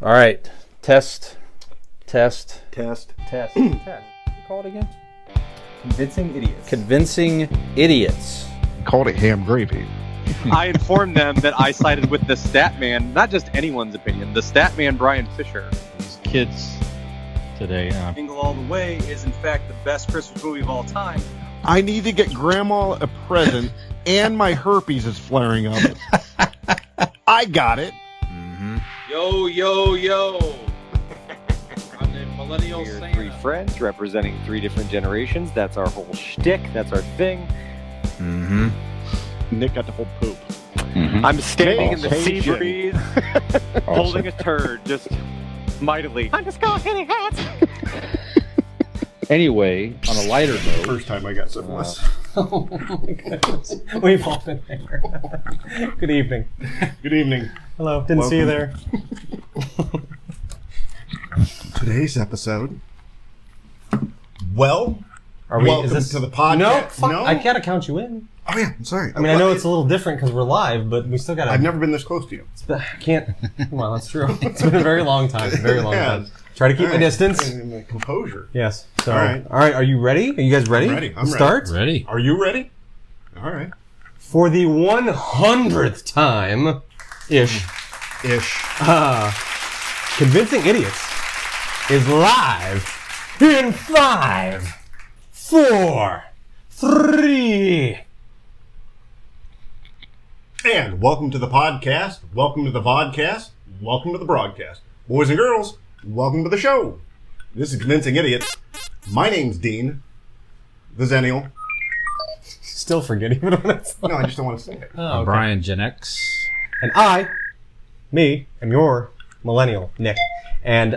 All right. Test. Test. Call it again? Convincing idiots. Convincing idiots. Called it ham gravy. I informed them that I sided with the Statman, not just anyone's opinion, the Statman Brian Fisher. These kids today. Jingle All the Way is in fact the best Christmas movie of all time. I need to get Grandma a present, and my herpes is flaring up. I got it. Mm-hmm. Yo. I'm the millennial We're Santa. three friends representing three different generations. That's our whole shtick. That's our thing. Mm-hmm. Nick got the whole poop. Mm-hmm. I'm standing in the sea Awesome. breeze, holding a turd, just mightily. I'm just going hitting hats. Anyway, on a lighter note. First time I got syphilis. Oh my goodness. We've all been there. Good evening. Good evening. Hello. Didn't see you there. Today's episode. Well, Are we? welcome Is this to the podcast. No, fuck, No? I can't count you in. Oh yeah, I'm sorry. I mean, I know it's a little different because we're live, but we still gotta. I've never been this close to you. I can't. Well, that's true. It's been a very long time. Very long Yeah. time. Try to keep my distance. And my composure. Yes. So, All right. Are you ready? Are you guys ready? I'm ready. I'm to start Ready? Are you ready? All right. for the 100th time, ish. Convincing Idiots is live in 5, 4, 3. And welcome to the podcast. Welcome to the vodcast. Welcome to the broadcast. Boys and girls, welcome to the show. This is Convincing Idiots. My name's Dean, the Zennial. Still forgetting what it's like. No, I just don't want to say it. Oh, okay. Brian Gen X. And I, am your millennial, Nick. And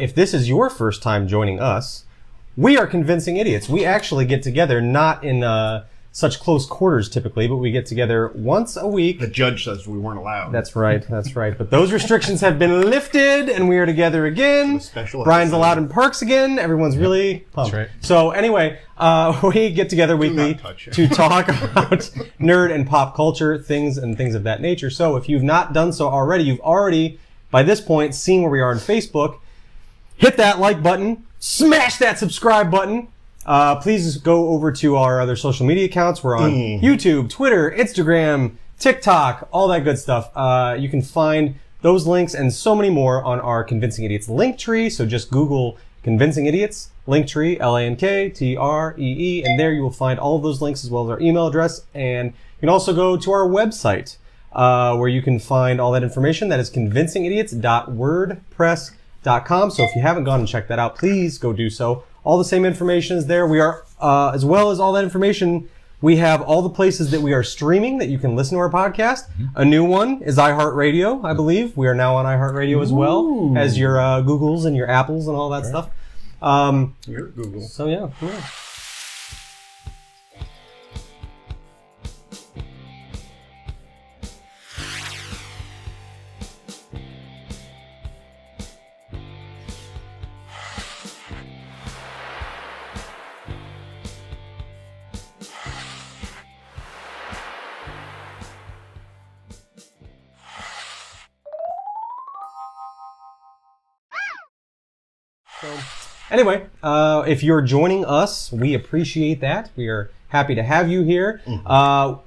if this is your first time joining us, we are Convincing Idiots. We actually get together, not in such close quarters typically, but we get together once a week. The judge says we weren't allowed. That's right. But those restrictions have been lifted, and we are together again. Special Brian's episode. allowed in parks again. Everyone's really pumped. That's right. So anyway, we get together weekly not touch it. to talk about nerd and pop culture things and things of that nature. So if you've not done so already, you've already, by this point, seen where we are on Facebook. Hit that like button. Smash that subscribe button. Please go over to our other social media accounts. We're on YouTube, Twitter, Instagram, TikTok, all that good stuff. You can find those links and so many more on our Convincing Idiots link tree. So just Google Convincing Idiots, Linktree, LANKTREE, and there you will find all of those links as well as our email address. And you can also go to our website, where you can find all that information. That is convincingidiots.wordpress.com. So if you haven't gone and checked that out, please go do so. All the same information is there. We are, as well as all that information, we have all the places that we are streaming that you can listen to our podcast. A new one is iHeart Radio, I believe. We are now on iHeart Radio as well as your Googles and your Apples and all that stuff. You're at Google. So yeah. Anyway, if you're joining us, we appreciate that. We are happy to have you here.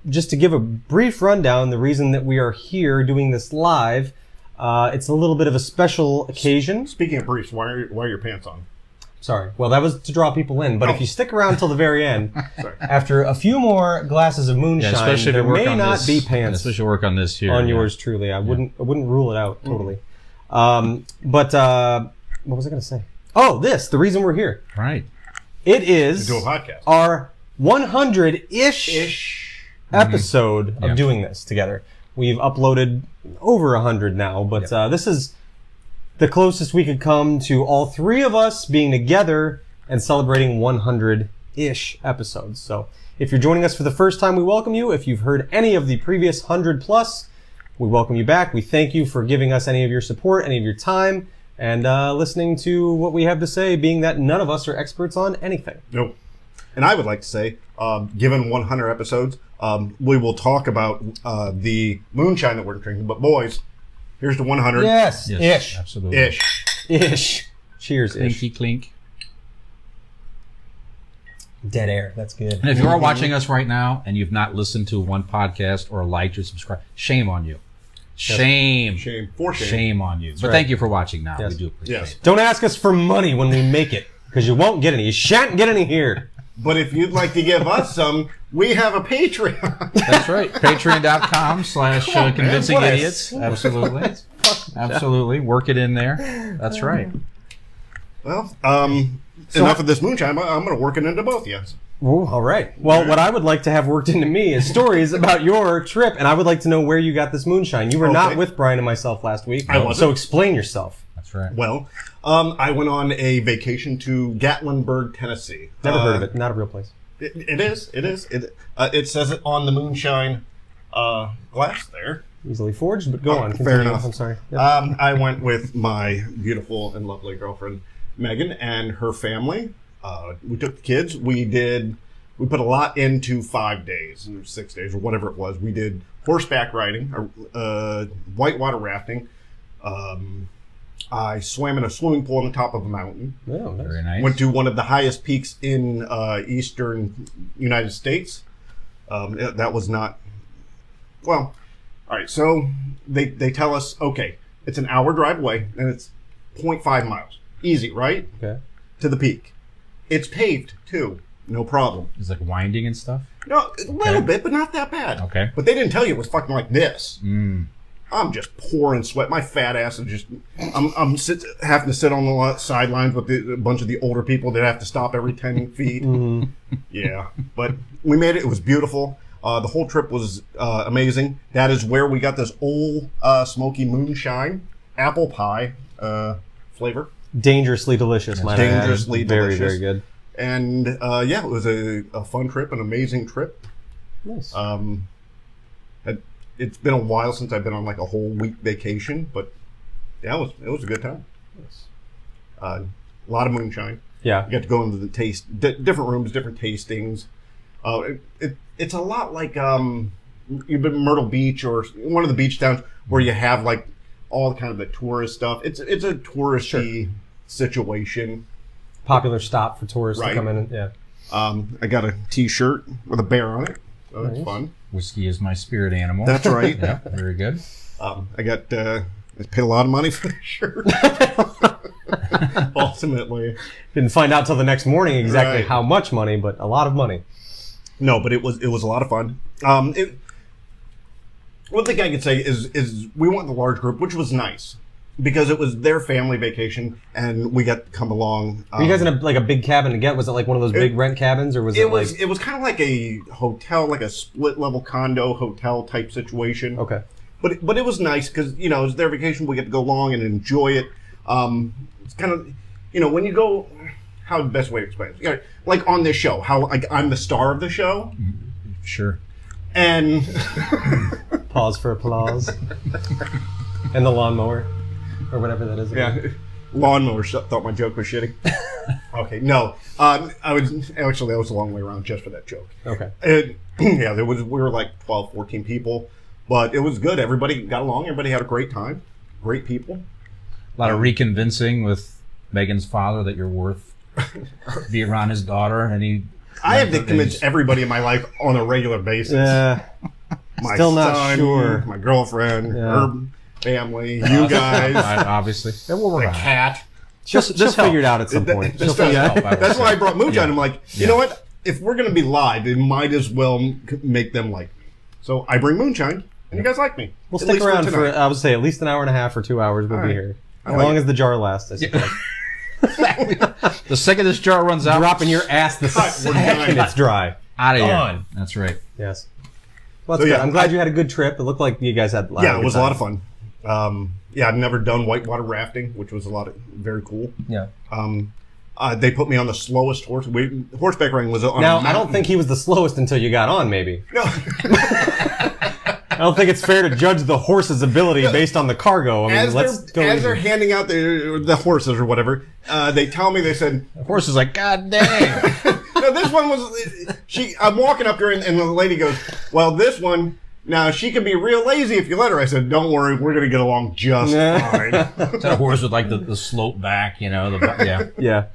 Just to give a brief rundown, the reason that we are here doing this live, it's a little bit of a special occasion. Speaking of briefs, why are your pants on? Sorry. Well, that was to draw people in, but if you stick around till the very end, after a few more glasses of moonshine, especially if there you work may on not this, be pants especially work on this here. on yours truly. I wouldn't rule it out totally. But what was I going to say? Oh, the reason we're here. Right. It is To do a podcast. our 100-ish episode of doing this together. We've uploaded over 100 now, but this is the closest we could come to all three of us being together and celebrating 100-ish episodes. So if you're joining us for the first time, we welcome you. If you've heard any of the previous 100 plus, we welcome you back. We thank you for giving us any of your support, any of your time, and listening to what we have to say, being that none of us are experts on anything. Nope. And I would like to say, given 100 episodes, we will talk about the moonshine that we're drinking. But boys, Here's to 100. Yes. Yes, Ish. absolutely. Ish. Cheers, Ish. Clinky clink. Dead air. That's good. And if you are watching us right now and you've not listened to one podcast or liked or subscribed, shame on you. Shame. Shame. For shame. Shame on you. But right. thank you for watching now. Yes. We do appreciate Yes. it. Don't ask us for money when we make it, because you won't get any. You shan't get any here. But if you'd like to give us some, we have a Patreon. That's right. Patreon.com/convincing what a- idiots. Absolutely. Absolutely. Work it in there. That's right. Well, enough of this moonshine. I'm going to work it into both of you. Ooh, all right. Well, what I would like to have worked into me is stories about your trip, and I would like to know where you got this moonshine. You were not Okay. with Brian and myself last week, I wasn't. so explain yourself. That's right. Well, I went on a vacation to Gatlinburg, Tennessee. Never heard of it. Not a real place. It is. It says it on the moonshine glass there. Easily forged, but go on. Fair Continue. enough. I'm sorry. Yep. I went with my beautiful and lovely girlfriend, Megan, and her family. We took the kids. We put a lot into 5 days, or 6 days, or whatever it was. We did horseback riding, whitewater rafting. I swam in a swimming pool on the top of a mountain. Oh, nice. Very nice. Went to one of the highest peaks in eastern United States. That was not... Well, all right, so they tell us, okay, it's an hour drive away, and it's 0.5 miles. Easy, right? Okay. To the peak. It's paved, too. No problem. It's like winding and stuff. No, a little bit, but not that bad. Okay. But they didn't tell you it was fucking like this. Mm. I'm just pouring sweat. My fat ass is just... I'm having to sit on the sidelines with a bunch of the older people that have to stop every 10 feet. Yeah. But we made it. It was beautiful. The whole trip was amazing. That is where we got this old smoky moonshine apple pie flavor. Dangerously delicious, might I add. Dangerously Very, delicious. very good. And yeah, it was a fun trip, an amazing trip. Nice. It's been a while since I've been on like a whole week vacation, but yeah, it was a good time. A lot of moonshine. Yeah. You got to go into the different rooms, different tastings. It's a lot like you've been Myrtle Beach or one of the beach towns where you have like all kind of the tourist stuff. It's a touristy situation. Popular stop for tourists Right. to come in and, yeah. I got a T-shirt with a bear on it, so that's fun. Whiskey is my spirit animal. That's right. Yeah, very good. I paid a lot of money for the shirt. Ultimately. Didn't find out till the next morning exactly Right. how much money, but a lot of money. No, but it was a lot of fun. One thing I could say is we went with a large group, which was nice because it was their family vacation and we got to come along. Were you guys in a big cabin to get? Was it like one of those big rent cabins, or was it like... It was kind of like a hotel, like a split level condo hotel type situation. Okay. But it was nice because it was their vacation. We get to go along and enjoy it. It's kind of when you go. How the best way to explain it? Like on this show, how like I'm the star of the show, Sure. and Pause for applause. And the lawnmower, or whatever that is. yeah, lawnmower thought my joke was shitty. Okay, no, that was a long way around just for that joke. Okay. Yeah, we were like 12, 14 people, but it was good. Everybody got along. Everybody had a great time. Great people. A lot of reconvincing with Megan's father that you're worth being around his daughter, and I have to convince everybody in my life on a regular basis. Yeah. My Still not son, sure. my girlfriend, Yeah. her family, you guys, obviously. Yeah, we'll work the on it. cat. She'll figure it out at some point. She'll figure it out. That's why I brought Moonshine. Yeah. I'm like, you know what? If we're going to be live, it might as well make them like me. So I bring Moonshine, and you guys like me. We'll At stick least around for, tonight. I would say, at least an hour and a half or 2 hours. We'll All be right. here. I As like long it. as the jar lasts, I suppose. The second this jar runs out, Dropping your ass the Cut, we're second done. it's dry. out of here. Gone. That's right. Yes. Well, that's So, good. yeah, I'm glad you had a good trip. It looked like you guys had Yeah, it was a lot of fun. Yeah, I've never done whitewater rafting, which was very cool. Yeah. They put me on the slowest horse. Horseback riding was on Now, a I don't mountain. think he was the slowest until you got on, maybe. No. I don't think it's fair to judge the horse's ability based on the cargo. I mean, As let's go. they're handing out the horses or whatever, they tell me, they said, The horse is like, God dang. no, this one was, I'm walking up there and the lady goes, well, this one, Now, she can be real lazy if you let her. I said, don't worry, we're going to get along just fine. Is that a horse with like the slope back, yeah. Yeah.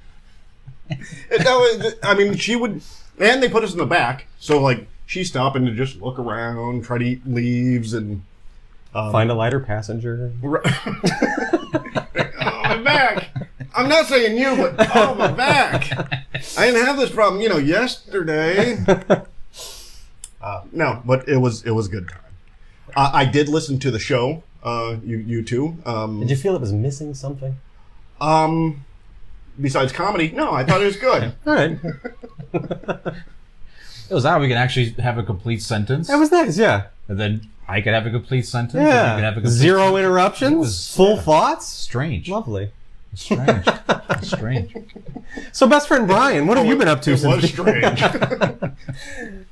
No, I mean, she would, and they put us in the back, so like she's stopping to just look around, try to eat leaves, and Find a lighter passenger. Oh, my back. I'm not saying you, but my back. I didn't have this problem, yesterday. No, but it was a good time. I did listen to the show. You too. Did you feel it was missing something? Besides comedy, no, I thought it was good. All right. It was how we can actually have a complete sentence. That was nice, yeah. And then I could have a complete sentence. And you Yeah. could have a complete Zero sentence. interruptions, It was full thoughts. strange. Lovely. Strange. Strange. So, best friend Brian, what have you been up to It since? was strange.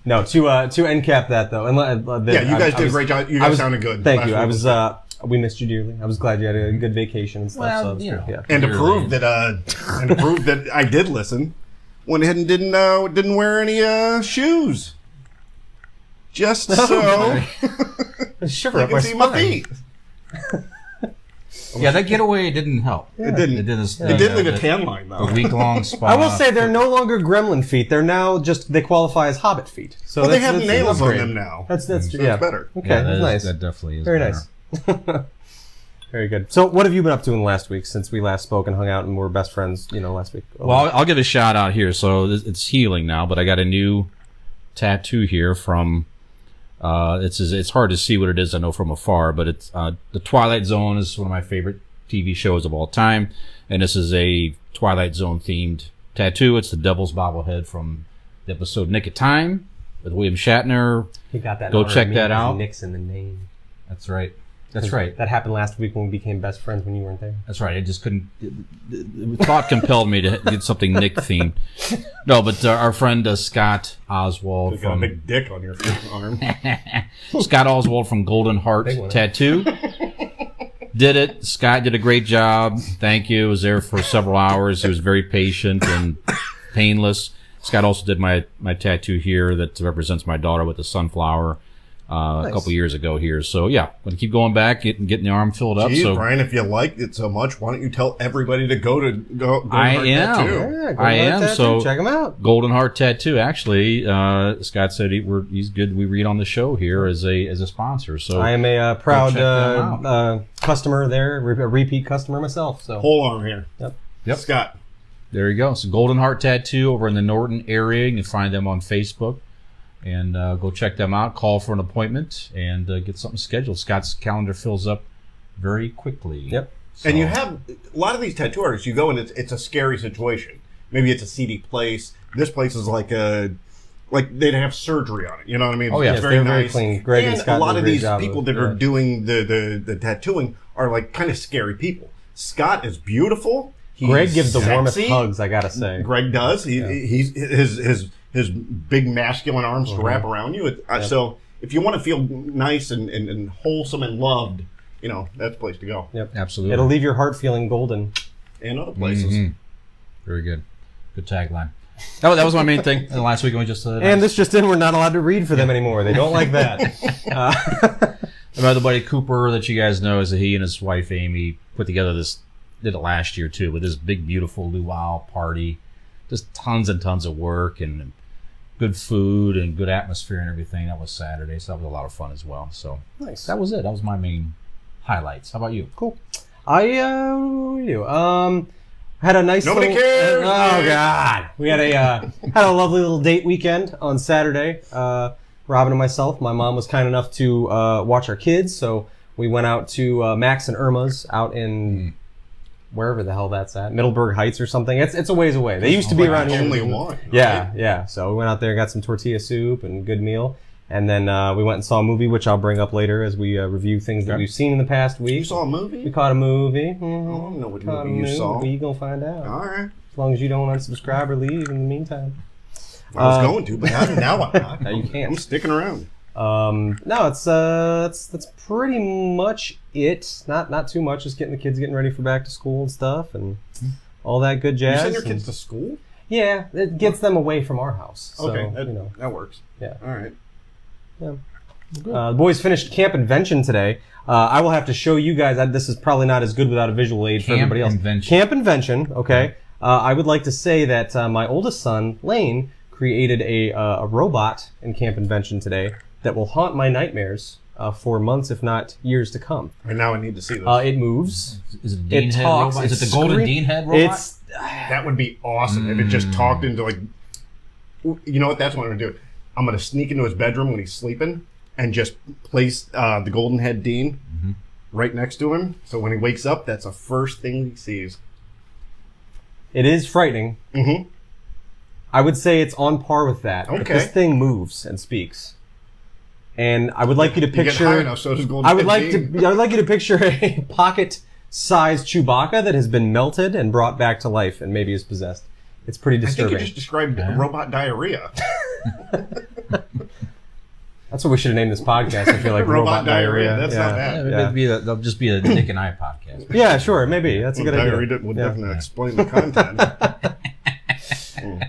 No, to end cap that though. Yeah, you guys did a great job. You guys sounded good. Thank Last you. I week was. We missed you dearly. I was glad you had a good vacation and stuff. Well, so it was good, yeah. And to Clearly. prove that I did listen, went ahead and didn't wear any shoes. Just so Shiver I up can my see my spine. feet. Yeah, that getaway didn't help. It didn't. It didn't. It did leave a tan line though. A week-long spa. I will say they're no longer gremlin feet. They're now they qualify as hobbit feet. So Well, they that's have an nails on upgrade. them now. That's So yeah. it's better. Okay, Yeah, that's nice. That definitely is Very better. nice. Very good. So, what have you been up to in the last week since we last spoke and hung out and were best friends? Last week. Well, I'll give a shout out here. So it's healing now, but I got a new tattoo here from. It's hard to see what it is. I know from afar, but it's the Twilight Zone is one of my favorite TV shows of all time, and this is a Twilight Zone themed tattoo. It's the Devil's Bobblehead from the episode Nick of Time with William Shatner. he got that. Go in honor check of me that because out. Nick's in the name. That's right. That's right. That happened last week when we became best friends when you weren't there. That's right. I just couldn't. Thought compelled me to get something Nick themed. No, but our friend Scott Oswald You got a from big dick on your arm. Scott Oswald from Golden Heart Big one, eh? Tattoo did it. Scott did a great job. Thank you. Was there for several hours. He was very patient and painless. Scott also did my tattoo here that represents my daughter with the sunflower. A couple years ago here. So yeah, going to keep going back, getting the arm filled up. Geez, So Brian, if you liked it so much, why don't you tell everybody to go I Heart am. Tattoo? Yeah, go I ahead, am, tattoo. so- check them out. Golden Heart Tattoo. Actually, Scott said he's good. We read on the show here as a sponsor. So I am a proud check them customer there, a repeat customer myself. So Whole arm here. Yep. Scott. there you go. So Golden Heart Tattoo over in the Norton area. You can find them on Facebook. And go check them out. Call for an appointment and get something scheduled. Scott's calendar fills up very quickly. Yep. So, And you have a lot of these tattoo artists. You go and it's a scary situation. Maybe it's a seedy place. This place is like they'd have surgery on it. You know what I mean? Oh, yeah. It's Yes, very they're nice. very clean. Greg and Scott a lot do a of great these job people of- that are yeah. doing the tattooing are like kind of scary people. Scott is beautiful. He's Greg gives the warmest sexy. hugs, I gotta say. Greg does. He's his big masculine arms to wrap around you. So if you want to feel nice and wholesome and loved, that's the place to go. Yep. Absolutely. It'll leave your heart feeling golden. And other places. Mhm. Very good. Good tagline. That was my main thing. And last week we just And this just in, we're not allowed to read for them anymore. They don't like that. my other buddy Cooper that you guys know is that he and his wife Amy put together did it last year too with this big beautiful luau party. Just tons and tons of work and good food and good atmosphere and everything. That was Saturday, so that was a lot of fun as well. So Nice. that was it. That was my main highlights. How about you? Cool. What do we do? Had a nice Nobody little, cares, oh man. God. We had a lovely little date weekend on Saturday. Robin and myself. My mom was kind enough to watch our kids, so we went out to Max and Irma's out in wherever the hell that's at, Middleburg Heights or something. It's a ways away. They used to be around here. Only one. Yeah, yeah. So we went out there, got some tortilla soup and good meal. And then we went and saw a movie, which I'll bring up later as we review things that Okay. we've seen in the past week. You saw a We movie? caught a movie. I don't know what Caught a movie you saw. You gonna find out. All right. As long as you don't unsubscribe or leave in the meantime. I was going to, but now I'm not. No, you can't. I'm sticking around. No, it's that's pretty much it. Not too much. Just getting the kids getting ready for back to school and stuff and all that good You jazz. send your and- kids to school? Yeah, it gets them away from our house. So, Okay, you know. that works. Yeah. All right. Yeah. The boys finished Camp Invention today. I will have to show you guys. This is probably not as good without a visual aid for everybody else. Camp Invention. Okay. I would like to say that my oldest son, Lane, created a robot in Camp Invention today that will haunt my nightmares for months, if not years to come. Right now I need to see this. It moves. Is it Dean It Head talks. robot? Is it the Golden Dean Head robot? That would be awesome if it just talked into like... You know what? That's what I'm going to do. I'm going to sneak into his bedroom when he's sleeping and just place the Golden Head Dean right next to him. So when he wakes up, that's the first thing he sees. It is frightening. Mm-hmm. I would say it's on par with that. Okay. But this thing moves and speaks. And I would like you to You get picture... high enough, so does Golden I would Head Dean. like you to picture a pocket-sized Chewbacca that has been melted and brought back to life and maybe is possessed. It's pretty I think disturbing. you just described robot diarrhea. That's what we should have named this podcast. I feel like Robot diarrhea. That's not bad. That'll just be a Nick and I podcast. Yeah, sure, maybe. That's a good idea. Diarrhea would definitely explain the content.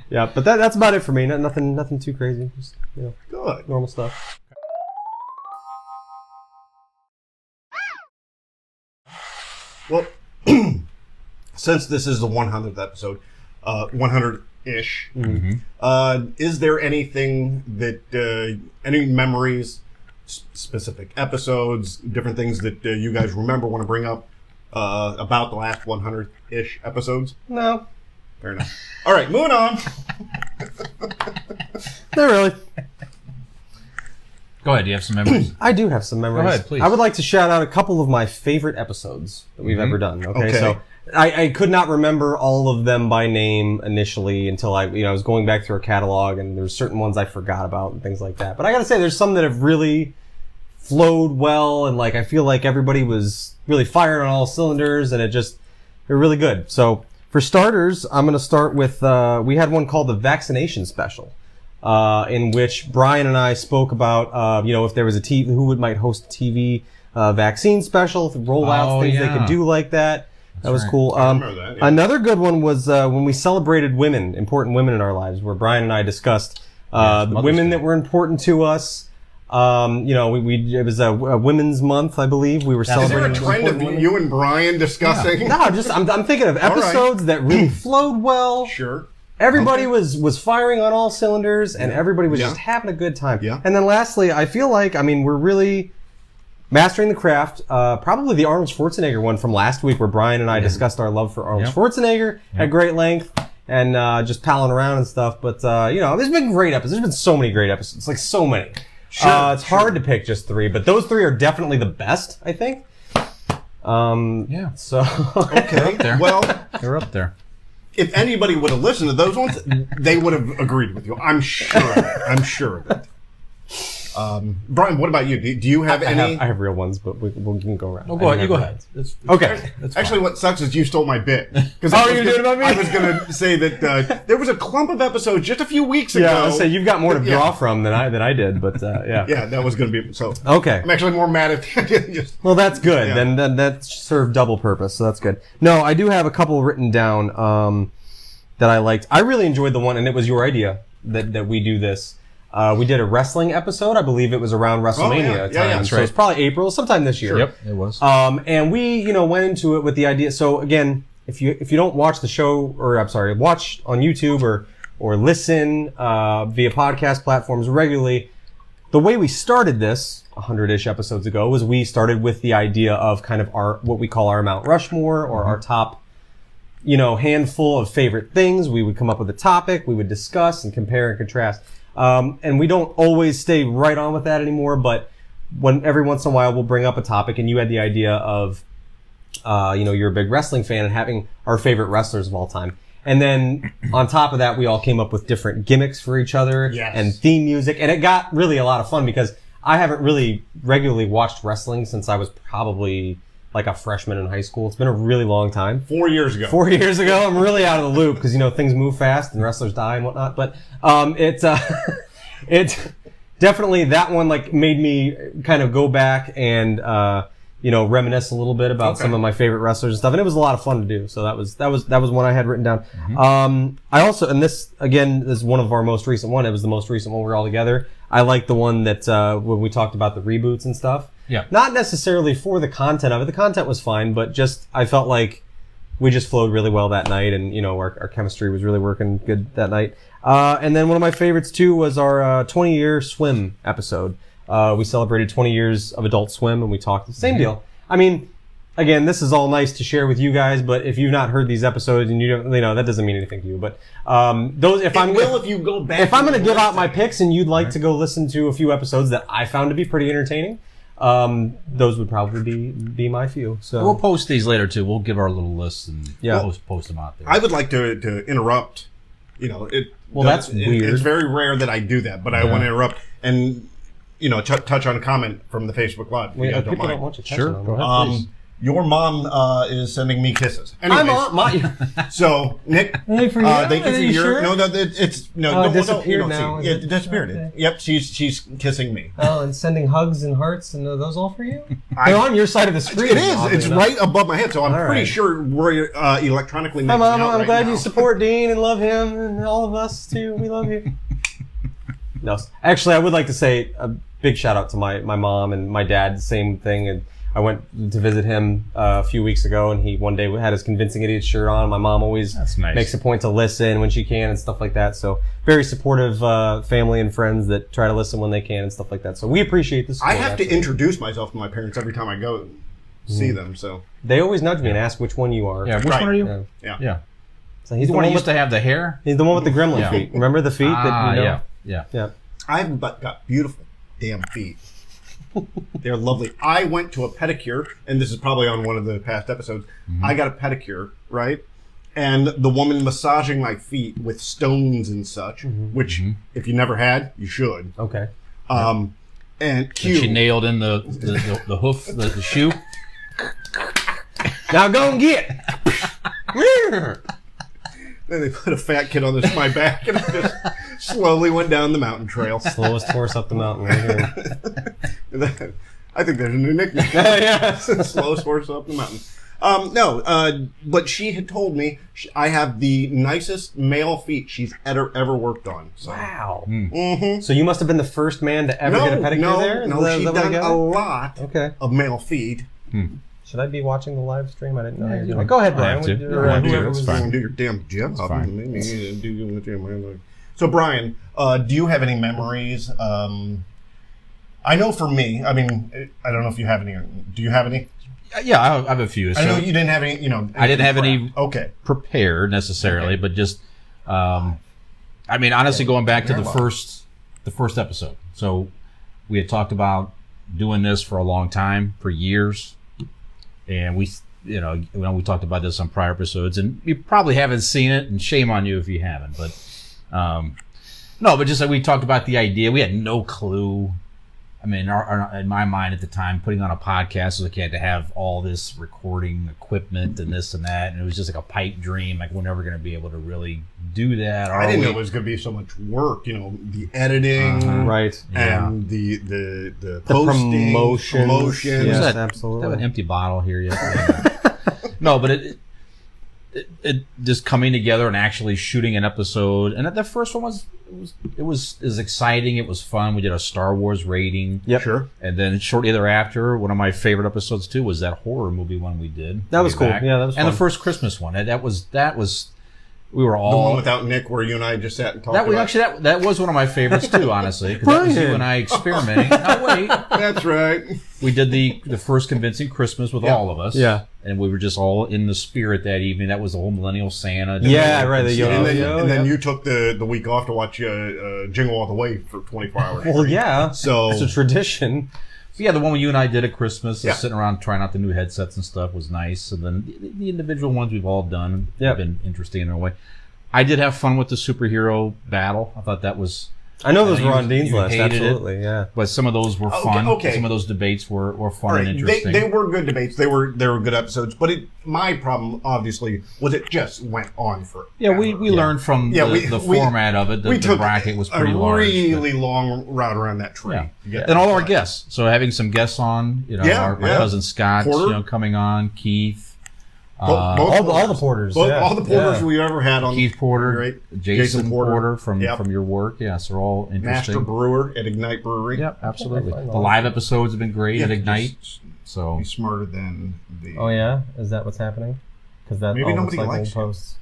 Yeah, but that's about it for me. Nothing too crazy. Just, Good. normal stuff. Well, since this is the 100th episode, 100-ish, is there anything that, any memories, specific episodes, different things that you guys remember, want to bring up about the last 100-ish episodes? No, Fair enough. All right, moving on. not really. Go ahead. Do you have some memories? I do have some memories. Go ahead, please. I would like to shout out a couple of my favorite episodes that we've ever done. Okay, Okay. so I could not remember all of them by name initially until I was going back through our catalog, and there were certain ones I forgot about and things like that. But I gotta say, there's some that have really flowed well, and I feel like everybody was really firing on all cylinders, and they're really good. So for starters, I'm gonna start with we had one called the Vaccination Special. In which Brian and I spoke about, if there was a TV, who might host a TV vaccine special, rollouts, things they could do like that. That was cool. I remember that, yeah. Another good one was when we celebrated women, important women in our lives, where Brian and I discussed the women that were important to us. It was a Women's Month, I believe. We were Is there celebrating. a trend of you and Brian discussing? No, I'm thinking of episodes that really flowed well. Sure. Everybody was firing on all cylinders, and everybody was just having a good time. Yeah. And then lastly, I feel like, we're really mastering the craft. Probably the Arnold Schwarzenegger one from last week, where Brian and I discussed our love for Arnold Schwarzenegger at great length, and just palling around and stuff. But, there's been great episodes. There's been so many great episodes. So many. Sure. It's hard to pick just three, but those three are definitely the best, I think. So. Okay. Well, They're up there. if anybody would have listened to those ones, they would have agreed with you. I'm sure of it. I'm sure of it. Brian, what about you? Do you have any? I have real ones, but we can go around. No, go ahead. You go ahead. Okay. Actually, what sucks is you stole my bit. Oh, you're doing it about me? I was going to say that there was a clump of episodes just a few weeks ago. Yeah, I was saying you've got more to draw from than I did, but yeah. Yeah, that was going to be so. Okay. I'm actually more mad at just. Well, that's good. Yeah. Then that served double purpose, so that's good. No, I do have a couple written down that I liked. I really enjoyed the one, and it was your idea that we do this. We did a wrestling episode. I believe it was around WrestleMania time. that's So it's probably April, sometime this year. Yep, it was. And we, went into it with the idea. So again, if you don't watch the show, watch on YouTube or listen via podcast platforms regularly, the way we started this 100-ish episodes ago was we started with the idea of kind of what we call our Mount Rushmore or our top, handful of favorite things. We would come up with a topic, we would discuss and compare and contrast. And we don't always stay right on with that anymore, but every once in a while we'll bring up a topic, and you had the idea of, you're a big wrestling fan and having our favorite wrestlers of all time. And then on top of that, we all came up with different gimmicks for each other and theme music. And it got really a lot of fun because I haven't really regularly watched wrestling since I was probably like a freshman in high school. It's been a really long time. 4 years ago. 4 years ago, I'm really out of the loop because, things move fast and wrestlers die and whatnot. But it definitely, that one made me kind of go back and reminisce a little bit about some of my favorite wrestlers and stuff. And it was a lot of fun to do. So that was one I had written down. I also, and this again is one of our most recent one. It was the most recent one we were all together. I like the one that when we talked about the reboots and stuff. Yeah. Not necessarily for the content of it. The content was fine, but just I felt like we just flowed really well that night, and our chemistry was really working good that night. And then one of my favorites too was our 20-year swim episode. We celebrated 20 years of Adult Swim, and we talked the same deal. I mean, again, this is all nice to share with you guys, but if you've not heard these episodes and you don't, that doesn't mean anything to you. But if you go back, if I'm going to give out my picks and you'd like to go listen to a few episodes that I found to be pretty entertaining, those would probably be my few. So we'll post these later too. We'll give our little lists and post them out there. I would like to interrupt. That's weird. It's very rare that I do that, but I want to interrupt and touch on a comment from the Facebook Live. If you guys people don't want you touching on them. Go ahead, please. Your mom is sending me kisses. Anyways, so Nick, hey, for you? Thank you for your. Sure? No, it's no. It disappeared now. It disappeared. Okay. Yep, she's kissing me. Oh, and sending hugs and hearts, and are those all for you? They're on your side of the screen. It is. It's right above my head, so I'm pretty sure we're electronically. Hi, Mom. I'm glad now. you support Dean and love him, and all of us too. We love you. No, actually, I would like to say a big shout out to my mom and my dad. Same thing, and I went to visit him a few weeks ago, and he one day had his Convincing Idiot shirt on. My mom always makes a point to listen when she can and stuff like that. So very supportive family and friends that try to listen when they can and stuff like that. So we appreciate this. I have to introduce myself to my parents every time I go see them. So they always nudge me and ask which one you are. Yeah, which one are you? Yeah. So he's the one who used to have the hair. He's the one with the gremlin feet. Remember the feet? Yeah. I've got beautiful damn feet. They're lovely. I went to a pedicure, and this is probably on one of the past episodes. I got a pedicure, right? And the woman massaging my feet with stones and such, which if you never had, you should. Okay. And Q. She nailed in the hoof, the shoe. Now go and get. Then they put a fat kid on my back, and I just slowly went down the mountain trail. Slowest horse up the mountain right here. I think there's a new nickname. Slowest horse up the mountain. But she had told me I have the nicest male feet she's ever worked on. So. Wow. So you must have been the first man to ever get a pedicure there? No, she's done a lot of male feet. Should I be watching the live stream? I didn't know. Go ahead, Brian. It's fine. Do your damn job. So, Brian, do you have any memories? I know for me, I mean, I don't know if you have any. Do you have any? Yeah, I have a few. I know you didn't have any, I didn't have any prepared necessarily, but just, I mean, honestly, going back to the first episode. So we had talked about doing this for a long time, for years. And we talked about this on prior episodes, and you probably haven't seen it, and shame on you if you haven't. But but just like we talked about the idea, we had no clue. I mean, in my mind at the time, putting on a podcast was like you had to have all this recording equipment and this and that, and it was just like a pipe dream. Like we're never going to be able to really do that. I didn't know it was going to be so much work. The editing, right, and the posting, promotions. Yes, absolutely. I have an empty bottle here yet. No, but it just coming together and actually shooting an episode, and the first one was exciting. It was fun. We did a Star Wars rating. Yep. Sure. And then shortly thereafter, one of my favorite episodes too was that horror movie one we did. That was cool. Yeah, that was fun. And the first Christmas one. That was we were all the one without Nick, where you and I just sat and talked. That was one of my favorites too, honestly. Because that was you and I experimenting. No, wait. That's right. We did the first Convincing Christmas with all of us. Yeah. And we were just all in the spirit that evening. That was the whole Millennial Santa. Yeah, right. And then you took the week off to watch Jingle All the Way for 24 hours. Well, yeah. So it's a tradition. So yeah, the one you and I did at Christmas, sitting around trying out the new headsets and stuff, was nice. And then the individual ones we've all done have been interesting in their way. I did have fun with the superhero battle. I thought that was I know those You- were on Dean's you list. hated it. Absolutely, yeah. But some of those were fun. okay. Some of those debates were fun All right, and interesting. they were good debates. They were good episodes. But my problem, obviously, was it just went on for. yeah, we learned from the format of it. The took bracket was pretty a large. really long route around that tree. Yeah. to get And all that our far. guests. So having some guests on, our cousin Scott, Porter. coming on, Keith, Both All the Porters. yeah. all the Porters Yeah. we've ever had on. Keith Porter, Right. Jason Porter, Porter. from Yep. your work. Yes, they're all interesting. Master Brewer at Ignite Brewery. Yep, absolutely. find The all live episodes have been great at Yeah, Ignite. just- So He's smarter than the. Oh yeah, is that what's happening? Because that Maybe all nobody looks like likes old you. posts.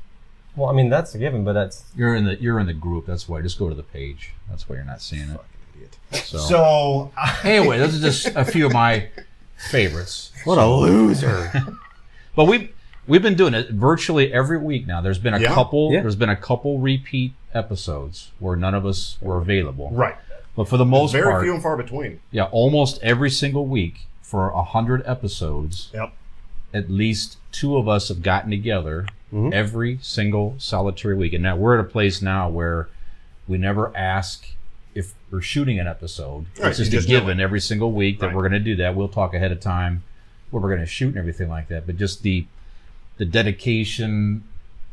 Well, I mean that's a given, but that's you're in the group. That's why. Just go to the page. That's why you're not seeing it. Idiot. So, So anyway, those are just a few of my favorites. what a loser. But we've been doing it virtually every week now. There's been a Yeah. couple. Yeah. There's been a couple repeat episodes where none of us were available. right, But for the most very part, few and far between. yeah, almost every single week for 100 episodes, Yep. at least two of us have gotten together Mhm. every single solitary week. And now we're at a place now where we never ask if we're shooting an episode. Right, It's just you a just know given it. every single week that Right. we're going to do that. We'll talk ahead of time what we're going to shoot and everything like that. But just the dedication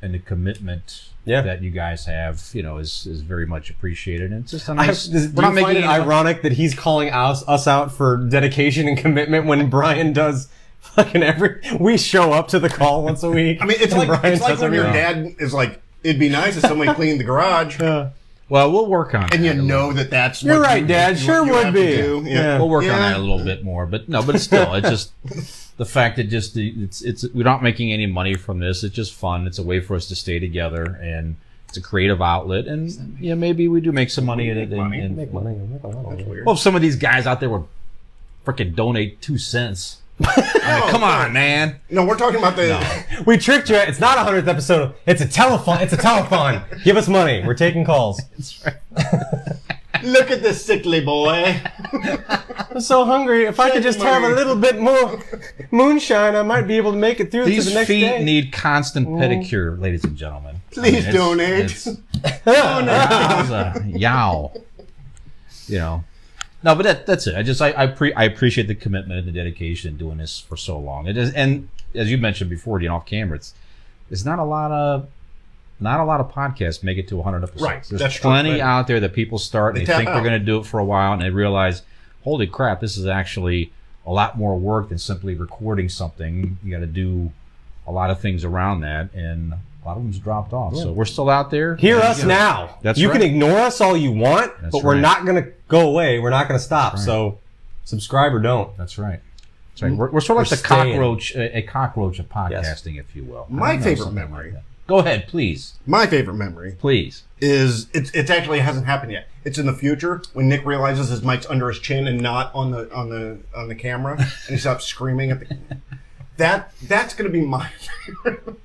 and the commitment Yeah. that you guys have, is very much appreciated. And it's just a Do nice. you find it ironic that he's calling us out for dedication and commitment when Brian does fucking we show up to the call once a week? I mean, it's and like Brian it's like does when your everything. dad is like, "It'd be nice if somebody cleaned the garage," Well, we'll work on it. and you know that's You're what right, you- Dad. what Sure you would have to be. do. Yeah. We'll work on Yeah. that a little bit more, but still, it's just the fact that it's we're not making any money from this. It's just fun. It's a way for us to stay together, and it's a creative outlet. And maybe we do make some money in it. And, Make money. Make a lot of money. Weird. well, if some of these guys out there would freaking donate 2 cents, I mean, come on, man. No, we're talking about the. We tricked you. It's not a 100th episode. It's a telephone. It's a telephone. Give us money. We're taking calls. Look at this sickly boy. I'm so hungry. If I could just have a little bit more moonshine, I might be able to make it through to These the next feet day. need constant pedicure, ladies and gentlemen. Please donate. It's a yow. No, but that's it. I appreciate the commitment and the dedication in doing this for so long. It is, and as you mentioned before, off camera, it's not a lot of podcasts make it to 100 episodes. Right, There's that's true. plenty Right. out there that people start and They they think tap they're out. going to do it for a while, and they realize, holy crap, this is actually a lot more work than simply recording something. You got to do a lot of things around that, and a lot of them's dropped off. So we're still out there. Hear And, us now. That's you right. can ignore us all you want, That's but we're right. not going to go away. We're not going to stop. right. So subscribe or don't. That's right. That's right. We're sort of like We're the staying. cockroach, a cockroach of podcasting, if you will. My I don't know, favorite something memory. like that. Go ahead, please. My favorite memory Please. is it's actually hasn't happened yet. It's in the future when Nick realizes his mic's under his chin and not on the camera, and he stops screaming at the. That's gonna be my favorite.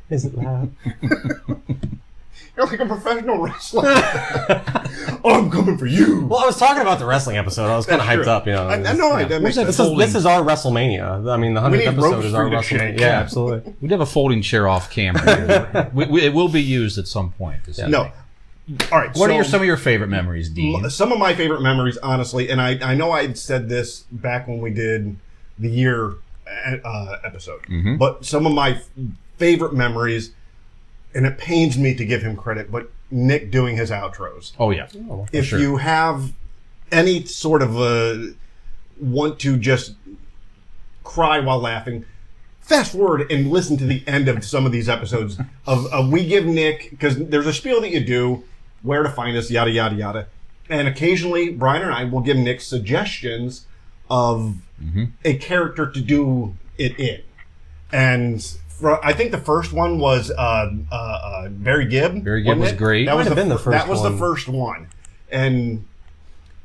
Is it loud? You're like a professional wrestler. Oh, I'm coming for you. Well, I was talking about the wrestling episode. I was kind of That's hyped true. up, I know. That makes sense. This is our WrestleMania. I mean, the 100th need episode ropes is for our you to WrestleMania. shake. Yeah, absolutely. We'd have a folding chair off camera. It will be used at some point. This No. evening. All right. What are some of your favorite memories, Dean? Some of my favorite memories, honestly, and I know I had said this back when we did the year episode, Mm-hmm. but some of my favorite memories, and it pains me to give him credit, but Nick doing his outros. Oh, yeah. If sure. you have any sort of want to just cry while laughing, fast forward and listen to the end of some of these episodes of we give Nick, because there's a spiel that you do, where to find us, yada, yada, yada. And occasionally, Brian and I will give Nick suggestions of a character to do it in. And I think the first one was Barry Gibb. Barry Gibb wasn't was it? great. That was Might have been the first That was the one. first one. And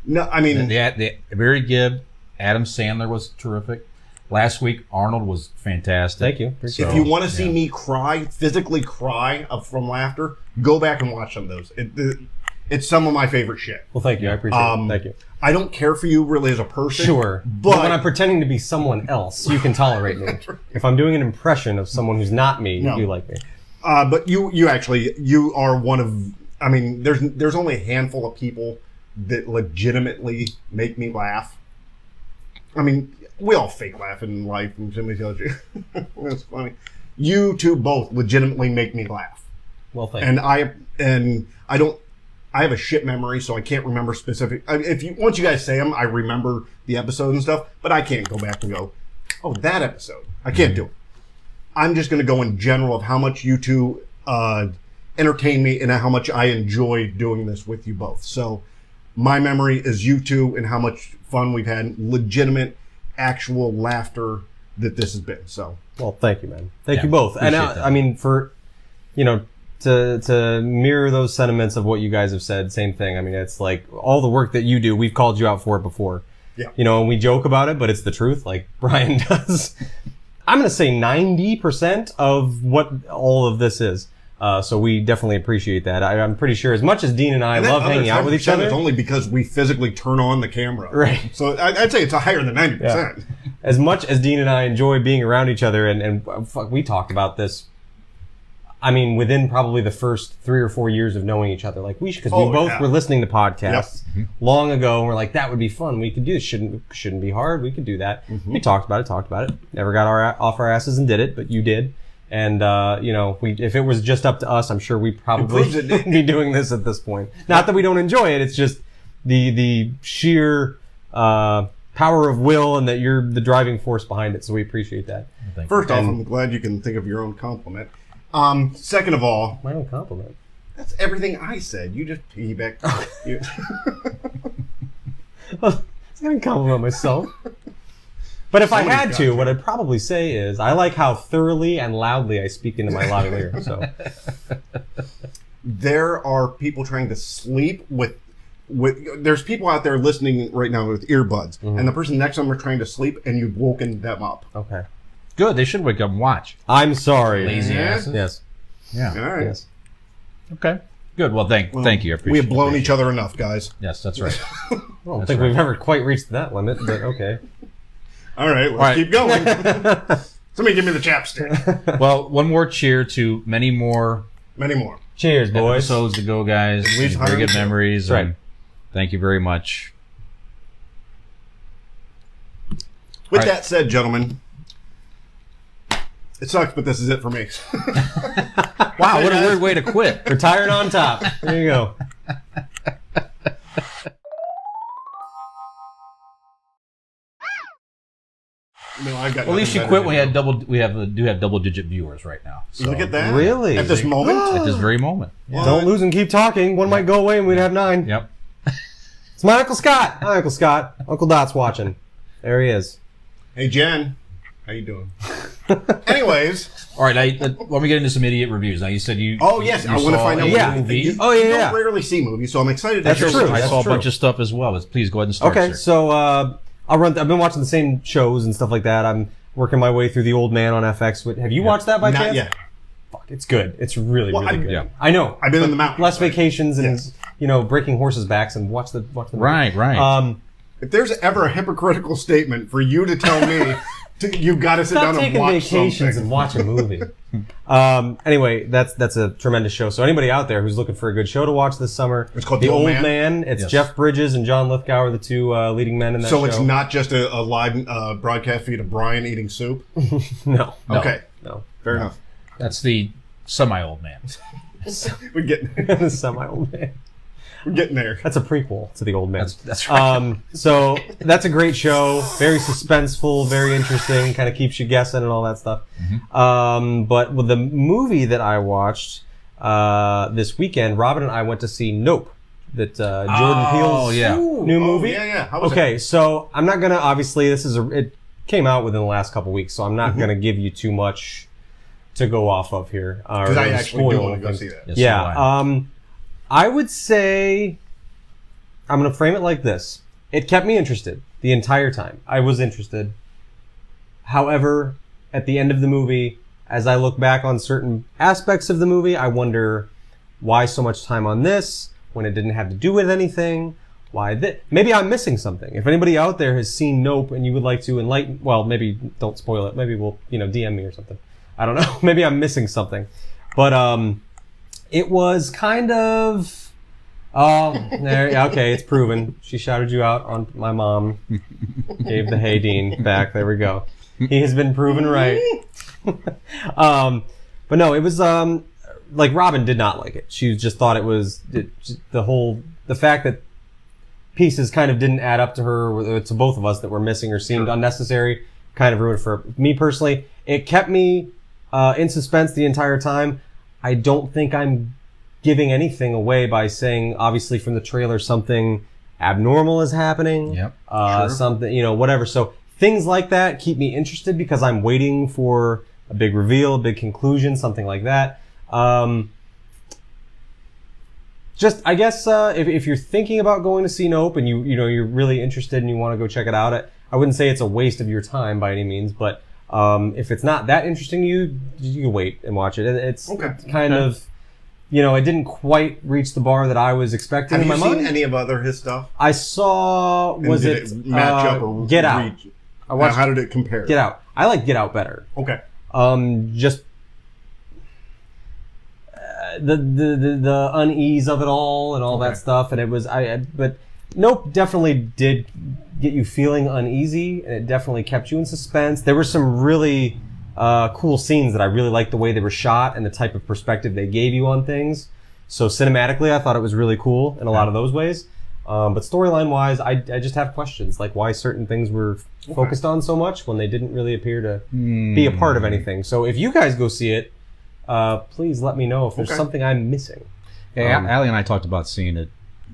no, I mean, The Barry Gibb, Adam Sandler was terrific. Last week, Arnold was fantastic. Thank you. Appreciate if it. you want to see me cry, physically cry from laughter, go back and watch some of those. It's some of my favorite shit. Well, thank you. I appreciate it. Thank you. I don't care for you really as a person. Sure. But when I'm pretending to be someone else, you can tolerate me. If I'm doing an impression of someone who's not me, No. you like me. but you are one of I mean, there's only a handful of people that legitimately make me laugh. I mean, we all fake laugh in life, and somebody tells you that's funny. You two both legitimately make me laugh. Well, thank And you. I have a shit memory, so I can't remember specific. Once you guys say them, I remember the episode and stuff, but I can't go back and go, oh, that episode. I can't do it. I'm just going to go in general of how much you two entertain me and how much I enjoy doing this with you both. So my memory is you two and how much fun we've had, legitimate, actual laughter that this has been. So, well, thank you, man. Thank Yeah, you both. And appreciate that. I mean, for to mirror those sentiments of what you guys have said, same thing. I mean, it's like all the work that you do, we've called you out for it before. Yeah. And we joke about it, but it's the truth, like Brian does. I'm going to say 90% of what all of this is. So we definitely appreciate that. I'm pretty sure as much as Dean and I and that love other hanging out with each 10% other. is only because we physically turn on the camera. Right. So I'd say it's higher than 90%. Yeah. As much as Dean and I enjoy being around each other, and fuck, we talked about this. I mean, within probably the first 3 or 4 years of knowing each other, like we should, because we both were listening to podcasts long ago, and we're like, that would be fun. We could do this. Shouldn't be hard. We could do that. We talked about it. Never got off our asses and did it, but you did. And if it was just up to us, I'm sure we probably wouldn't be doing this at this point. Not that we don't enjoy it. It's just the sheer power of will, and that you're the driving force behind it. So we appreciate that. First off, I'm glad you can think of your own compliment. Second of all, My own compliment. that's everything I said. You just piggyback. I didn't compliment myself. But if I Somebody's had got to, you. what I'd probably say is I like how thoroughly and loudly I speak into my lavalier. So There are people trying to sleep with there's people out there listening right now with earbuds, and the person next to them are trying to sleep, and you've woken them up. okay, Good. They should wake up and watch. I'm sorry. Lazy Yes. asses. Yes. Yeah. All right. Yes. Okay. Good. Well, thank you. I appreciate We have blown each other enough, guys. Yes, that's right. I don't think we've ever quite reached that limit, but okay. All right, let's right. keep going. Somebody give me the chapstick. Well, one more cheer to many more Many more. Cheers, boys. episodes to go, guys. least Very good 102. memories. That's right. and Thank you very much. With All right. that said, gentlemen, it sucks, but this is it for me. Wow, what a weird way to quit. Retired on top. There you go. No, I've got Well, at least you nothing quit better when to we have double-digit viewers right now. do. So, Look at that. Really? At this moment? at this very moment. What? Don't lose and keep talking. One might go away and we'd have 9. Yep. It's my Uncle Scott. Hi, Uncle Scott. Uncle Dot's watching. There he is. Hey, Jen. How you doing? Anyways. All right. Let me get into some idiot reviews. Now, you said you. Oh, yes. I want to saw find out a Yeah. movie. You, Oh, yeah, you yeah. don't rarely see movies, so I'm excited to That's hear true. what I you saw a true. bunch of stuff as well. Please go ahead and start. Okay, sir. so I've been watching the same shows and stuff like that. I'm working my way through The Old Man on FX. Have you watched that by Not chance? yet. Fuck, it's good. It's really, Well, really I- good. yeah. I know. I've been in the mountains. Less vacations and Yes. breaking horses' backs and watch the movie. Right. If there's ever a hypocritical statement for you to tell me, you've got to sit Stop down and taking watch vacations something. and watch a movie. Anyway, that's a tremendous show. So anybody out there who's looking for a good show to watch this summer, It's called The The Old Old Man? Man. It's Yes. Jeff Bridges and John Lithgow are the two leading men in that So show. it's not just a live broadcast feed of Brian eating soup? No. Okay. No. Fair enough. That's the semi-old man. We're getting, Semi-old man. we're getting there. That's a prequel to The Old Man. That's right. So that's a great show. Very suspenseful, very interesting, kind of keeps you guessing and all that stuff. But with the movie that I watched this weekend, Robin and I went to see Nope, that Jordan Peele's yeah. new movie. Yeah. How was Okay, so I'm not gonna, obviously it came out within the last couple weeks, so I'm not gonna give you too much to go off of here. Because I actually do want to go see that. Yes, so Yeah. do I. I would say I'm going to frame it like this. It kept me interested the entire time. I was interested. However, at the end of the movie, as I look back on certain aspects of the movie, I wonder why so much time on this when it didn't have to do with anything. Why maybe I'm missing something. If anybody out there has seen Nope and you would like to enlighten, well, maybe don't spoil it. Maybe we'll, DM me or something. I don't know. Maybe I'm missing something. But, It was kind of... Oh, okay, it's proven. She shouted you out on my mom. Gave the hey Dean back. There we go. He has been proven right. But no, it was like Robin did not like it. She just thought it was the fact that pieces kind of didn't add up to her, to both of us, that were missing or seemed unnecessary, kind of ruined for me personally. It kept me in suspense the entire time. I don't think I'm giving anything away by saying, obviously from the trailer, something abnormal is happening. Yep. Something, whatever. So things like that keep me interested because I'm waiting for a big reveal, a big conclusion, something like that. Just, I guess, if you're thinking about going to see Nope and you're really interested and you want to go check it out, I wouldn't say it's a waste of your time by any means, but if it's not that interesting to you, you can wait and watch it. It's kind of, it didn't quite reach the bar that I was expecting Have in my you mind. seen any of his stuff? I saw, And was did it match up or Get Out? reach? I watched How did it compare? Get Out. I like Get Out better. Okay. Just the unease of it all and all that stuff, and it was but Nope definitely did get you feeling uneasy, and it definitely kept you in suspense. There were some really cool scenes that I really liked the way they were shot and the type of perspective they gave you on things. So cinematically, I thought it was really cool in a lot of those ways. But storyline wise, I just have questions, like why certain things were focused on so much when they didn't really appear to be a part of anything. So if you guys go see it, please let me know if there's something I'm missing. Yeah, Allie and I talked about seeing it.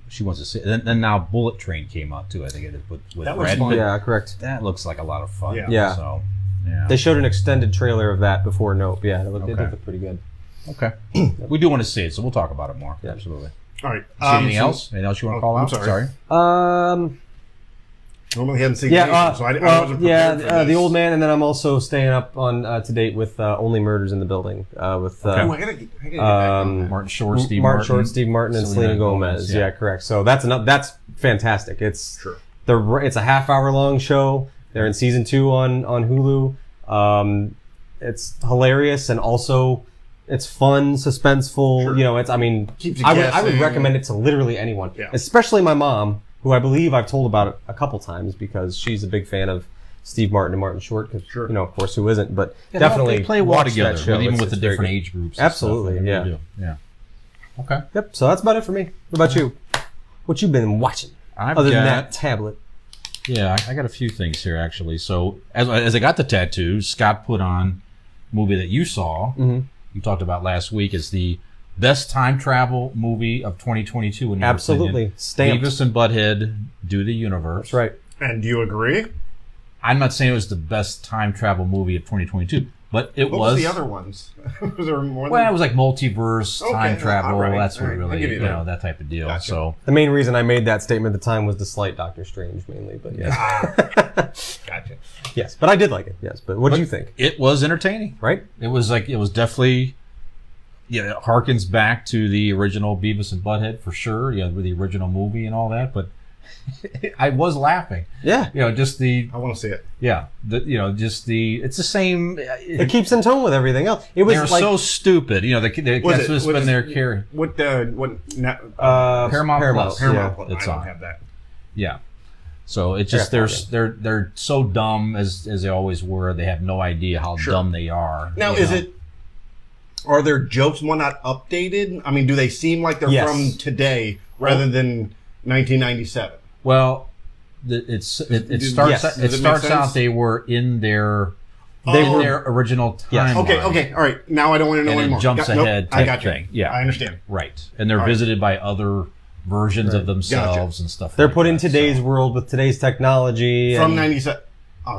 She wants to see it. Then now Bullet Train came out too. I think it is with That was Red. fun. Yeah, correct. That looks like a lot of fun. Yeah. So, yeah. They showed an extended trailer of that before Nope. Yeah, it did look pretty good. Okay. We do want to see it, so we'll talk about it more. Yeah. Absolutely. All right. Anything else? Anything else you want to call I'm out? sorry. Normally hadn't seen Yeah, so I wasn't prepared for this. The Old Man, and then I'm also staying up on to date with Only Murders in the Building with Ooh, I gotta get back on that. Martin Short, Steve Martin Martin. Short, Steve Martin, and Selena Gomez. Yeah, correct. So that's fantastic. It's it's a half-hour long show. They're in season 2 on Hulu. It's hilarious and also it's fun, suspenseful. It's Keeps you I would guessing. recommend it to literally anyone, Yeah. especially my mom, who I believe I've told about it a couple times because she's a big fan of Steve Martin and Martin Short. Because of course, who isn't? But definitely they play well watch together, that show. even with It's the very different good. age groups. And Absolutely, stuff. They yeah. really do. Yeah. Okay. Yep. So that's about it for me. What about you? What you been watching? I've Other than got- that tablet. Yeah, I got a few things here actually. So as I got the tattoo, Scott put on a movie that you saw. Mm-hmm. You talked about last week. It's the best time travel movie of 2022. In your Absolutely. opinion. Stamped. Beavis and Butthead Do the Universe. That's right. And do you agree? I'm not saying it was the best time travel movie of 2022, but it What was the other ones? Was there more Well, it than... was like multiverse, Okay, time travel. all right, That's all what right. I'll really, give you that. that type of deal. Gotcha. So The main reason I made that statement at the time was to slight Doctor Strange mainly, but yeah. Gotcha. Yes, but I did like it. Yes, but what did you think? it was entertaining. Right? It was definitely, it harkens back to the original Beavis and Butthead for sure. With the original movie and all that, but I was laughing. Yeah. Just the, I want to see it. it's the same. It keeps in tone with everything else. It was They're like so stupid. They Was that's it- what's was been it- their carry. What Paramount Plus. Paramount Yeah. Plus. It's I don't on. have that. Yeah. So it's I just got they're so dumb as they always were. They have no idea how dumb they are. Now, are their jokes and whatnot updated? I mean, do they seem like they're Yes. from today rather than 1997? Well, it starts Yes. it Does it make starts sense? out they were in their were- their original Yes. timeline. Okay, all right. Now I don't want to know And it anymore. jumps Nope, ahead I type got you. thing. Yeah. I understand. Right, and they're All right. visited by other versions of themselves and stuff. they're like put in that, today's so. world with today's technology. From and, 97.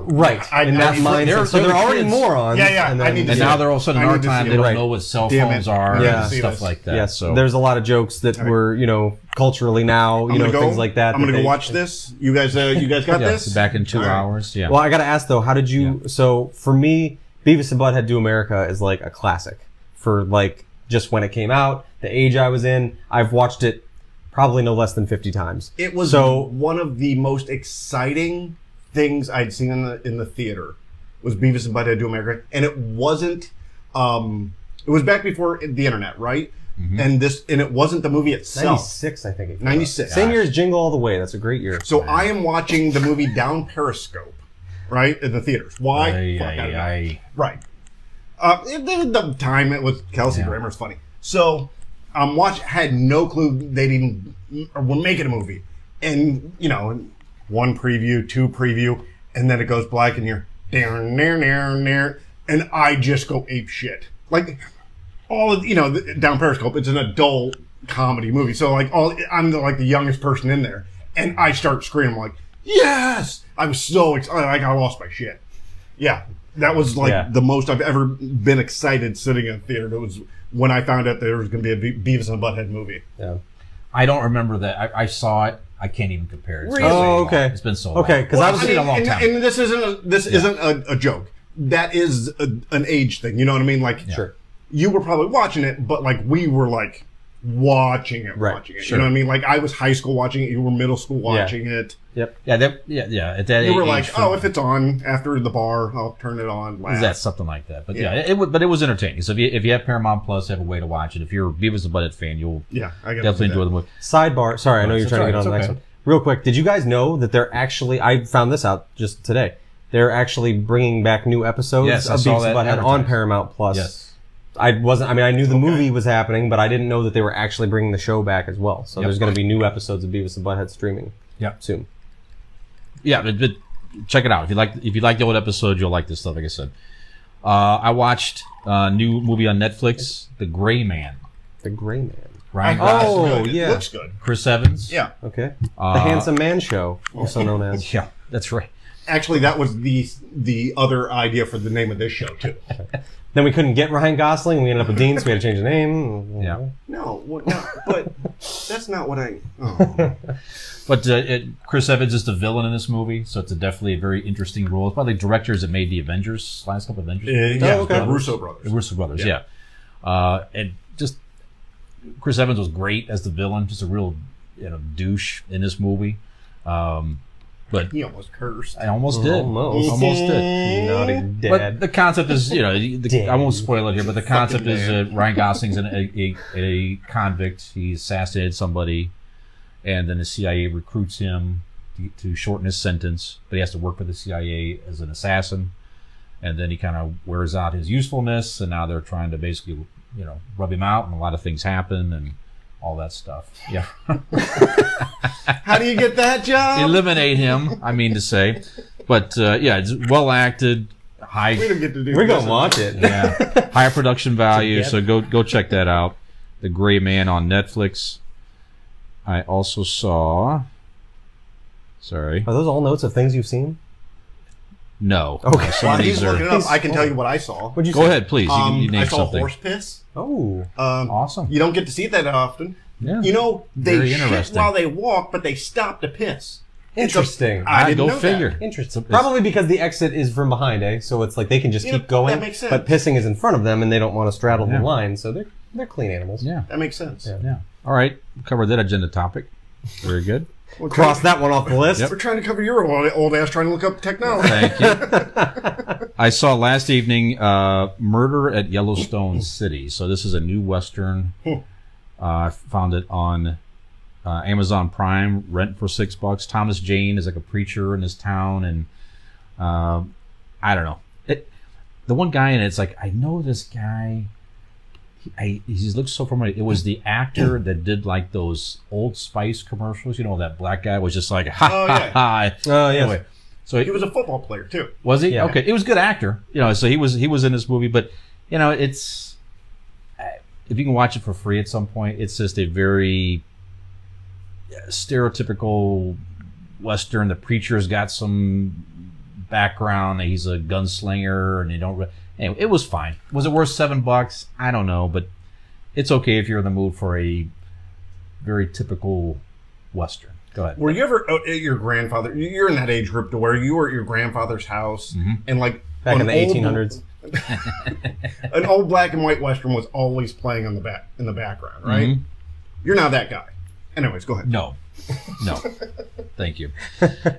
right. In that mindset. So they're the already kids. morons. Yeah, And, I then, need to And see now it. they're all of a sudden in I our need to time. see They it. don't Right. know what cell Damn phones it. are Yeah. and See stuff this. like that. Yes, So there's a lot of jokes that were, culturally now, I'm gonna go, things like that. I'm going that to they- go watch this. You guys got yeah, this? back in 2 All right. hours. Yeah. Well, I got to ask though, how did you? So for me, Beavis and Butthead Do America is like a classic for like just when it came out, the age I was in. I've watched it probably no less than 50 times. It was one of the most exciting things I'd seen in the theater was Beavis and Butthead Do America, and it wasn't. It was back before the internet, right? and it wasn't the movie itself. 96, I think. 96. Same year as Jingle All the Way. That's a great year. So I am watching the movie down Periscope, right, in the theaters. Why? Fuck, I don't know. Right. The time it was Kelsey Grammer's funny. So I'm had no clue they'd even were making a movie. And, one preview, two preview, and then it goes black and you're and I just go ape shit. Like, all of, down Periscope, it's an adult comedy movie. So, like, I'm the youngest person in there. And I start screaming, like, yes! I was so excited. Like, I lost my shit. Yeah. That was, the most I've ever been excited sitting in a theater. It was when I found out there was going to be a Beavis and Butthead movie. Yeah. I don't remember that. I saw it. I can't even compare it. Really? Oh, okay. It's been so long. Okay, because I was a long time. And this isn't a joke. That is an age thing. You know what I mean? Like, sure. You were probably watching it, but, like, we were, like, watching it. Sure. You know what I mean? Like, I was high school watching it. You were middle school watching it. Yep. Yeah. At that age, you were like, if it's on after the bar, I'll turn it on. Is that something like that? But it was entertaining. So if you have Paramount Plus, have a way to watch it. If you're a Beavis and Butthead fan, you'll definitely enjoy the movie. Sidebar. Sorry, I know you're trying to get on the next one. Real quick, did you guys know that they're actually? I found this out just today. They're actually bringing back new episodes of Beavis and Butthead on Paramount Plus. Yes. I knew the movie was happening, but I didn't know that they were actually bringing the show back as well. So there's going to be new episodes of Beavis and Butthead streaming soon. Yeah, but check it out. If you like the old episodes, you'll like this stuff, like I said. I watched a new movie on Netflix, The Gray Man. The Gray Man. Ryan Gosling. Yeah. It looks good. Chris Evans. Yeah. Okay. The Handsome Man Show, also known as. Yeah, that's right. Actually, that was the other idea for the name of this show, too. Then we couldn't get Ryan Gosling. We ended up with Dean, so we had to change the name. Yeah. No, but that's not what I... Oh. But Chris Evans is the villain in this movie, so it's definitely a very interesting role. It's by the directors that made the Avengers, last couple of Avengers. The Russo brothers. The Russo brothers, yeah. And just Chris Evans was great as the villain, just a real douche in this movie. But he almost cursed. I almost did. Almost did. Naughty dad. But the concept is, I won't spoil it here, but the concept is Ryan Gosling's a convict. He assassinated somebody, and then the CIA recruits him to shorten his sentence, but he has to work for the CIA as an assassin. And then he kind of wears out his usefulness, and now they're trying to basically, rub him out, and a lot of things happen, and all that stuff. Yeah. How do you get that job? Eliminate him, I mean to say. But, it's well acted. We don't get to do We're going to watch it. Yeah. Higher production value, so go check that out. The Gray Man on Netflix. I also saw... Sorry. Are those all notes of things you've seen? No. Okay. While he's looking it up, I can tell you what I saw. What'd you Go see? ahead, please. You name I saw something. horse piss. Oh. Awesome. You don't get to see it that often. Yeah. They Very shit interesting. while they walk, but they stop to piss. Interesting. I didn't go know figure. that. Interesting. Probably because the exit is from behind, So it's like they can just keep going. That makes sense. But pissing is in front of them, and they don't want to straddle the line, so they're clean animals. Yeah. That makes sense. Yeah. All right. Covered that agenda topic. Very good. Cross that one off the list. We're trying to cover your old ass trying to look up technology. Thank you. I saw last evening Murder at Yellowstone City. So this is a new Western. I found it on Amazon Prime, rent for $6. Thomas Jane is like a preacher in his town, and I don't know. The one guy in it's like, I know this guy. He looks so familiar. It was the actor that did like those Old Spice commercials. That black guy was just like, ha ha ha. Oh, yes. Anyway, so He was a football player too. was he? Yeah. Okay, he was a good actor. So he was in this movie, but it's if you can watch it for free at some point, it's just a very stereotypical Western. The preacher's got some background. He's a gunslinger, and they don't. Anyway, it was fine. Was it worth $7? I don't know, but it's okay if you're in the mood for a very typical Western. Go ahead. Were you ever at your grandfather? You're in that age group to where you were at your grandfather's house, and like Back in the 1800s. an old black and white Western was always playing in the background, right? Mhm. You're not that guy. Anyways, go ahead. No. Thank you.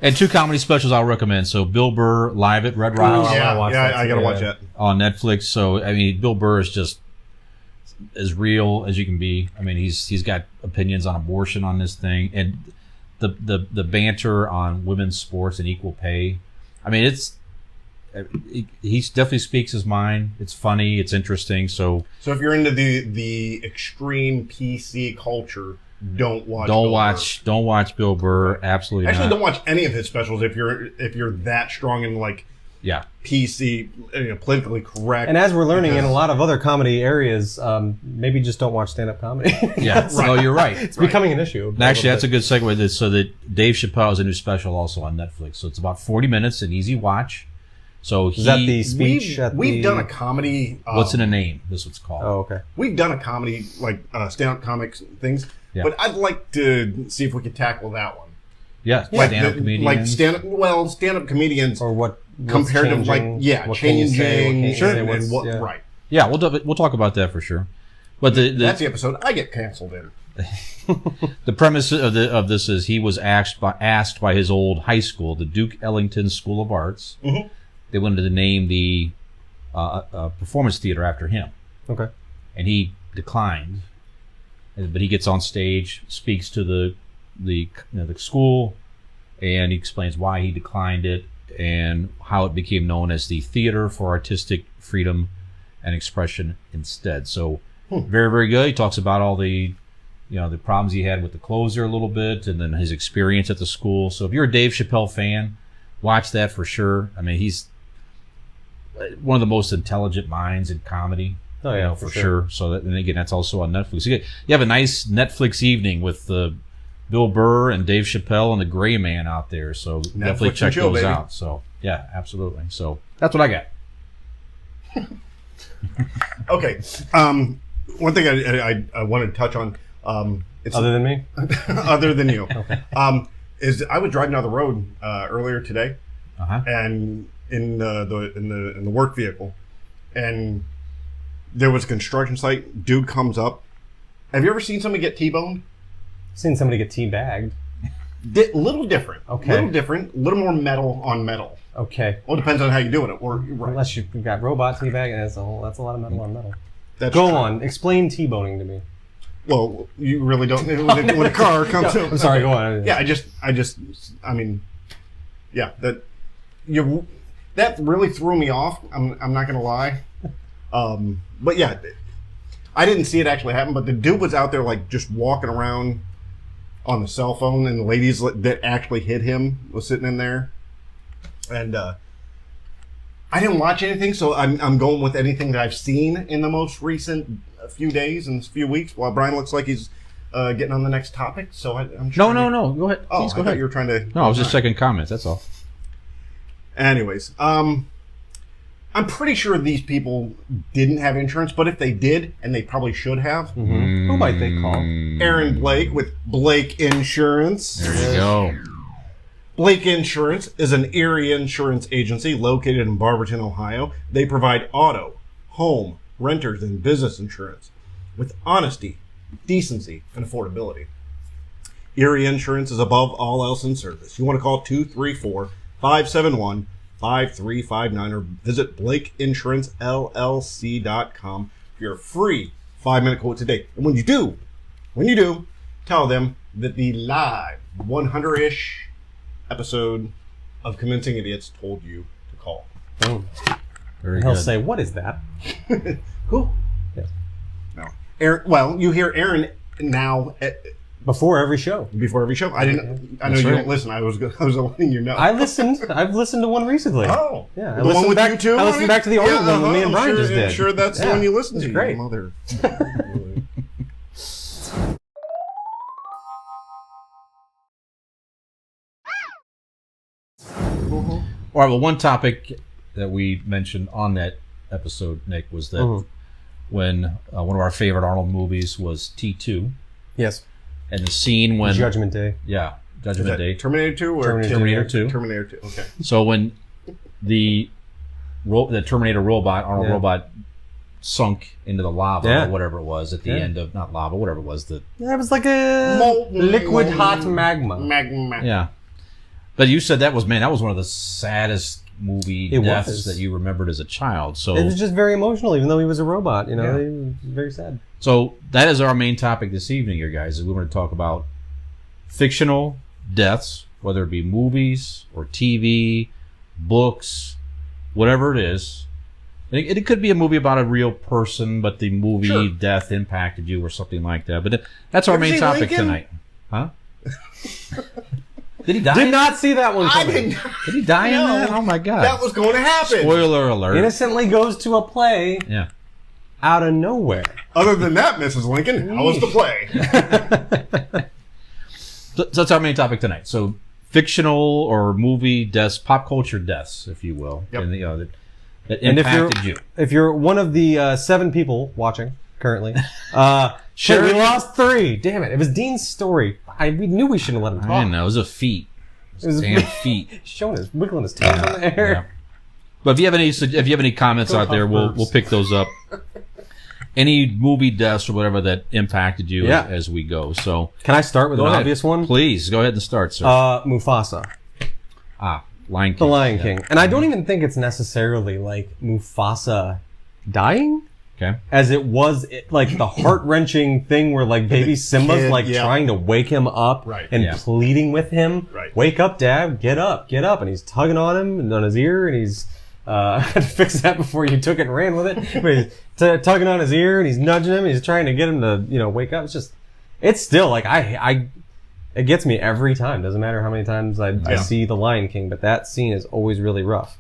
And 2 comedy specials I'll recommend. So Bill Burr live at Red Rocks I gotta watch that on Netflix. So I mean, Bill Burr is just as real as you can be. I mean, he's got opinions on abortion on this thing, and the banter on women's sports and equal pay. I mean, he definitely speaks his mind. It's funny. It's interesting. So if you're into the extreme PC culture, don't watch. Don't watch Bill Burr. Absolutely. Actually, not. don't watch any of his specials if you're that strong in like PC, politically correct. And as we're learning in a lot of other comedy areas, maybe just don't watch stand-up comedy. Yeah, no, you're right. It's becoming an issue. And actually, that's a good segue. So that Dave Chappelle has a new special also on Netflix. So it's about 40 minutes, an easy watch. So is that the speech? We've done a comedy. What's in a name? This is what's called. Oh, okay. We've done a comedy like stand-up comics things, Yeah. but I'd like to see if we could tackle that one. Yeah, Like stand-up comedians. Like stand-up comedians. Or what? Compared to like changing, sure, right? Yeah, we'll talk about that for sure. But that's the episode I get canceled in. The premise of this is he was asked by his old high school, the Duke Ellington School of Arts. Mm-hmm. They wanted to name the performance theater after him. Okay. And he declined. But he gets on stage, speaks to the school, and he explains why he declined it and how it became known as the Theater for Artistic Freedom and Expression instead. So very, very good. He talks about all the the problems he had with the closer a little bit, and then his experience at the school. So if you're a Dave Chappelle fan, watch that for sure. I mean, he's one of the most intelligent minds in comedy. Oh yeah, for sure. So and again, that's also on Netflix. You have a nice Netflix evening with Bill Burr and Dave Chappelle and the Gray Man out there. So definitely check those out. So yeah, absolutely. So that's what I got. Okay. One thing I wanted to touch on. It's other than me, other than you, okay. Is I was driving down the road earlier today, and in the work vehicle, and there was a construction site. Dude comes up. Have you ever seen somebody get T-boned? Seen somebody get teabagged. Little different. Okay. Little different. Little more metal on metal. Okay. Well, it depends on how you're doing it. Or right. Unless you've got robot teabagging, that's a lot of metal on metal. That's Go true. on. Explain T-boning to me. Well, you really don't. When a car comes I'm sorry. Go on. Yeah, I mean, yeah, that really threw me off. I'm not gonna lie. But yeah, I didn't see it actually happen. But the dude was out there like just walking around on the cell phone, and the ladies that actually hit him was sitting in there. And I didn't watch anything, so I'm going with anything that I've seen in the most recent few days and few weeks. While Brian looks like he's getting on the next topic, so I'm No. Go ahead. Oh, Please go I thought ahead. you were trying to. No, I was just checking comments. That's all. Anyways, I'm pretty sure these people didn't have insurance, but if they did, and they probably should have, Who might they call? Aaron Blake with Blake Insurance. There you go. Blake Insurance is an Erie insurance agency located in Barberton, Ohio. They provide auto, home, renters, and business insurance with honesty, decency, and affordability. Erie Insurance is above all else in service. You want to call 234-571-5359 or visit BlakeInsuranceLLC.com for your free 5-minute quote today. And when you do, tell them that the live 100-ish episode of Convincing Idiots told you to call. Boom. Very He'll good. say, "What is that?" Who? Yeah. No. Aaron. Well, you hear Aaron now Before every show. before every show. I didn't. I know That's you right. don't listen. I was letting you know. I listened. I've listened to one recently. Oh, Yeah, I the listened one with back- you too. I listened back to the old one that me and Brian just did. Sure, that's the Yeah, one you listened it's to. great. You mother. All right. Well, one topic that we mentioned on that episode, Nick, was that when one of our favorite Arnold movies was T2, Yes. and the scene when Judgment Day. yeah, Is Judgment that Day. Terminator 2 or Terminator 2. Terminator 2. Okay. So when the Terminator robot, Arnold Yeah. robot, sunk into the lava Yeah. or whatever it was at the end of not lava, whatever it was that. Yeah, it was like a liquid hot magma. Magma. Yeah. But you said that was one of the saddest movie It deaths was. that you remembered as a child. So It was just very emotional, even though he was a robot. You know, Yeah. it was very sad. So that is our main topic this evening, here, guys. We want to talk about fictional deaths, whether it be movies or TV, books, whatever it is. It could be a movie about a real person, but the movie Sure. death impacted you or something like that. But that's our Ever main seen topic Lincoln? tonight. Huh? Did he die? Did not see that one I coming. didn't. Did he die in No. that? Oh my god! That was going to happen. Spoiler alert. Innocently goes to a play Yeah. out of nowhere. Other than that, Mrs. Lincoln, how was the play? So that's our main topic tonight. So fictional or movie deaths, pop culture deaths, if you will, Yep. and that And impacted you. if you're one of the 7 people watching currently, Sure. we lost 3. Damn it! It was Dean's story. We knew we shouldn't let him I talk. didn't know. It was a feat. It was Damn feat. showing his wiggling his tail in the Yeah. air. But if you have any comments Go out there, we'll Huffers. pick those up. Any movie deaths or whatever that impacted you Yeah. as we go. So Can I start with go an ahead. obvious one? Please go ahead and start, sir. Mufasa, Lion King. the Lion Yeah. King, and I don't even think it's necessarily like Mufasa dying, Okay. as it was like the heart wrenching thing where like baby Simba's kid, like yeah. trying to wake him up Right. and Yeah. pleading with him, Right. wake up, Dad, get up, and he's tugging on him and on his ear, and he's I had to fix that before you took it and ran with it. But he's tugging on his ear and he's nudging him. And he's trying to get him to wake up. It's still like it gets me every time. Doesn't matter how many times I Yeah. see The Lion King, but that scene is always really rough.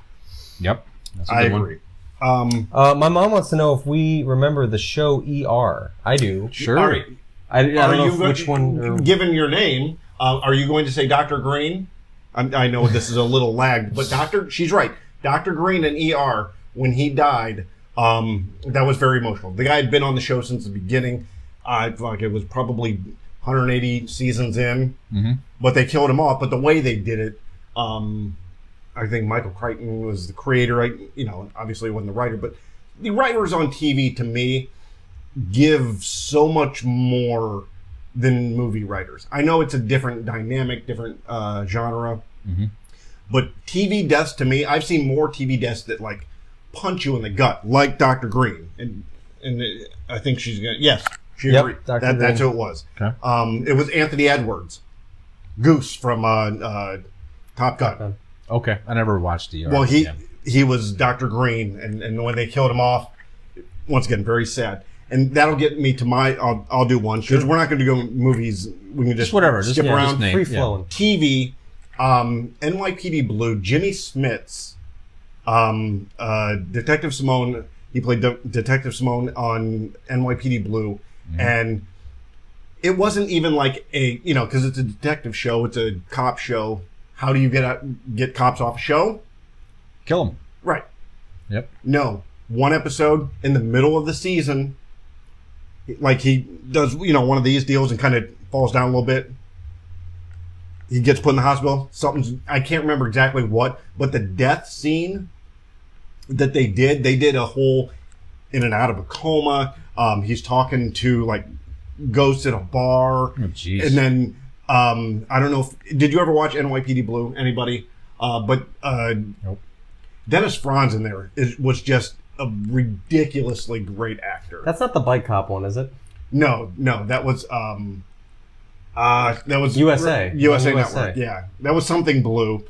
Yep. That's a I good one. agree. My mom wants to know if we remember the show ER. I do. Sure. All right. I don't know you which one. Given your name, are you going to say Dr. Green? I know this is a little lagged, but she's right. Dr. Green in ER, when he died, that was very emotional. The guy had been on the show since the beginning. It was probably 180 seasons in, but they killed him off. But the way they did it, I think Michael Crichton was the creator. Obviously wasn't the writer, but the writers on TV, to me, give so much more than movie writers. I know it's a different dynamic, different genre, but TV deaths, to me, I've seen more TV deaths that like punch you in the gut, like Dr. Green, and I think she's gonna. Yes, she Yep, agreed. Dr. That's Green. who it was. Okay. It was Anthony Edwards, Goose from Top Gun. Okay. I never watched the. Well, he was Dr. Green, and when they killed him off, once again, very sad. And that'll get me to my. I'll do one because we're not going to go movies. We can just whatever. skip Just around. name. Free flowing. TV, NYPD Blue, Jimmy Smits, Detective Simone. He played Detective Simone on NYPD Blue, and it wasn't even like because it's a detective show, it's a cop show. How do you get cops off a show? Kill him. Right. Yep. No. One episode in the middle of the season, like he does, one of these deals and kind of falls down a little bit. He gets put in the hospital. I can't remember exactly what, but the death scene that they did a whole in and out of a coma. He's talking to like ghosts at a bar. Oh, jeez. And then, I don't know did you ever watch NYPD Blue? Anybody? Nope. Dennis Franz in there was just a ridiculously great actor. That's not the bike cop one, is it? No, that was USA. USA USA. Network. Yeah, that was something blue.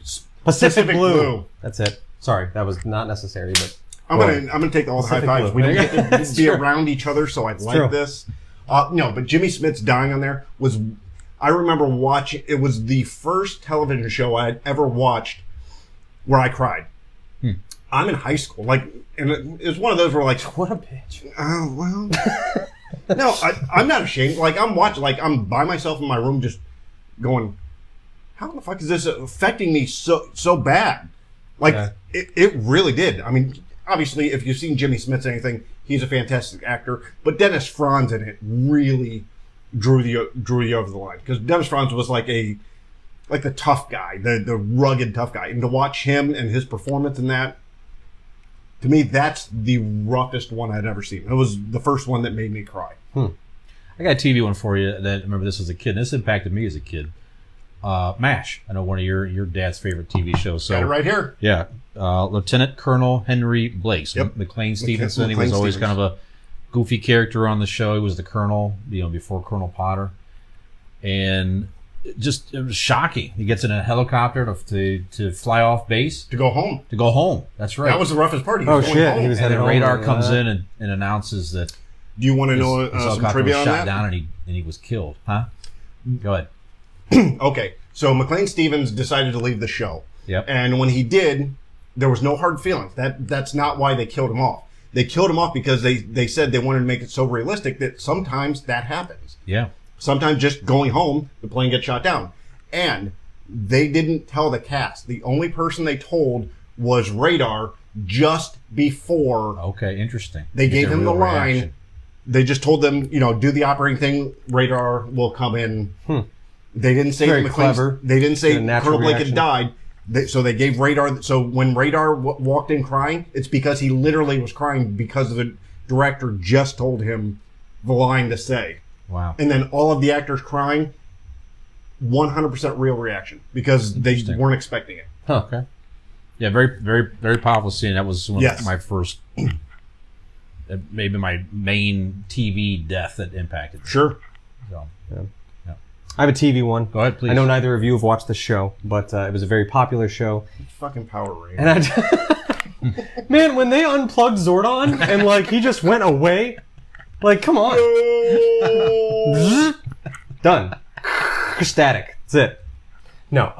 Pacific Blue. Blue. That's it. Sorry, that was not necessary, but I'm gonna take all the high Pacific fives. Blue. We don't get to That's be true. around each other, so I like true. this. No, but Jimmy Smits dying on there was. I remember watching. It was the first television show I had ever watched where I cried. I'm in high school, and it was one of those where what a bitch. oh well. No, I'm not ashamed. I'm watching. I'm by myself in my room, just going, "How the fuck is this affecting me so bad?" Yeah. It really did. I mean, obviously, if you've seen Jimmy Smits or anything, he's a fantastic actor. But Dennis Franz in it really drew you over the line, because Dennis Franz was like the tough guy, the rugged tough guy, and to watch him and his performance in that. To me, that's the roughest one I'd ever seen. It was the first one that made me cry. I got a TV one for you that I remember this as a kid. And this impacted me as a kid. MASH. I know one of your dad's favorite TV shows. So Got it right here. yeah, Lieutenant Colonel Henry Blake. Yep. McLean Stevenson. He McLean was always Stevens. kind of a goofy character on the show. He was the Colonel, before Colonel Potter, and it was shocking. He gets in a helicopter to fly off base To go home. to go home. That's right. That was the roughest part. He Oh, was going shit. home. He was and headed then home. radar comes Yeah. in and announces that Do you want to know his some helicopter trivia was on shot that? down and he was killed. Huh? Go ahead. Okay, so McLean Stevens decided to leave the show. Yep. And when he did, there was no hard feelings. That's not why they killed him off. They killed him off because they said they wanted to make it so realistic that sometimes that happens. Yeah. Sometimes just going home, the plane gets shot down. And they didn't tell the cast. The only person they told was Radar just before Okay. Interesting. they Get gave their him the real line. reaction. They just told them, do the operating thing. Radar will come in. They didn't say Very that McLean's- clever. They didn't say Get a natural Colonel Blake had reaction. died. So they gave Radar. So when Radar walked in crying, it's because he literally was crying because the director just told him the line to say. Wow. And then all of the actors crying, 100% real reaction because they Interesting. weren't expecting it. Huh. Okay. Yeah, very, very, very powerful scene. That was one Yes. of my first, maybe my main TV death that impacted me. Sure. So, I have a TV one. go ahead, please. I know neither of you have watched the show, but it was a very popular show. Fucking Power Rangers. And man, when they unplugged Zordon and he just went away, come on, done, static. That's it. No,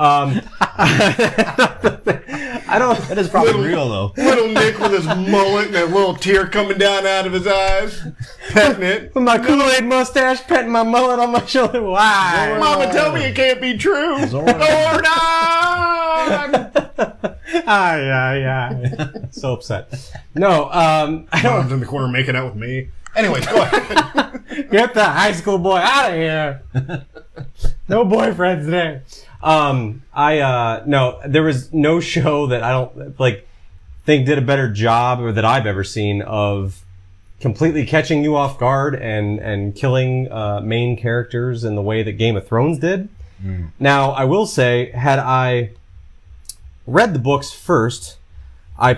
I don't. That is probably real though. Little Nick with his mullet and a little tear coming down out of his eyes, petting it. With my Kool-Aid mustache, petting my mullet on my shoulder. Why? Mama, tell me it can't be true. Zordon. Yeah. So upset. No, I don't. Mom's in the corner making out with me. Anyways, go ahead. Get the high school boy out of here. No boyfriends today. No, there was no show that I don't think did a better job or that I've ever seen of completely catching you off guard and killing main characters in the way that Game of Thrones did. Now, I will say, had I read the books first, I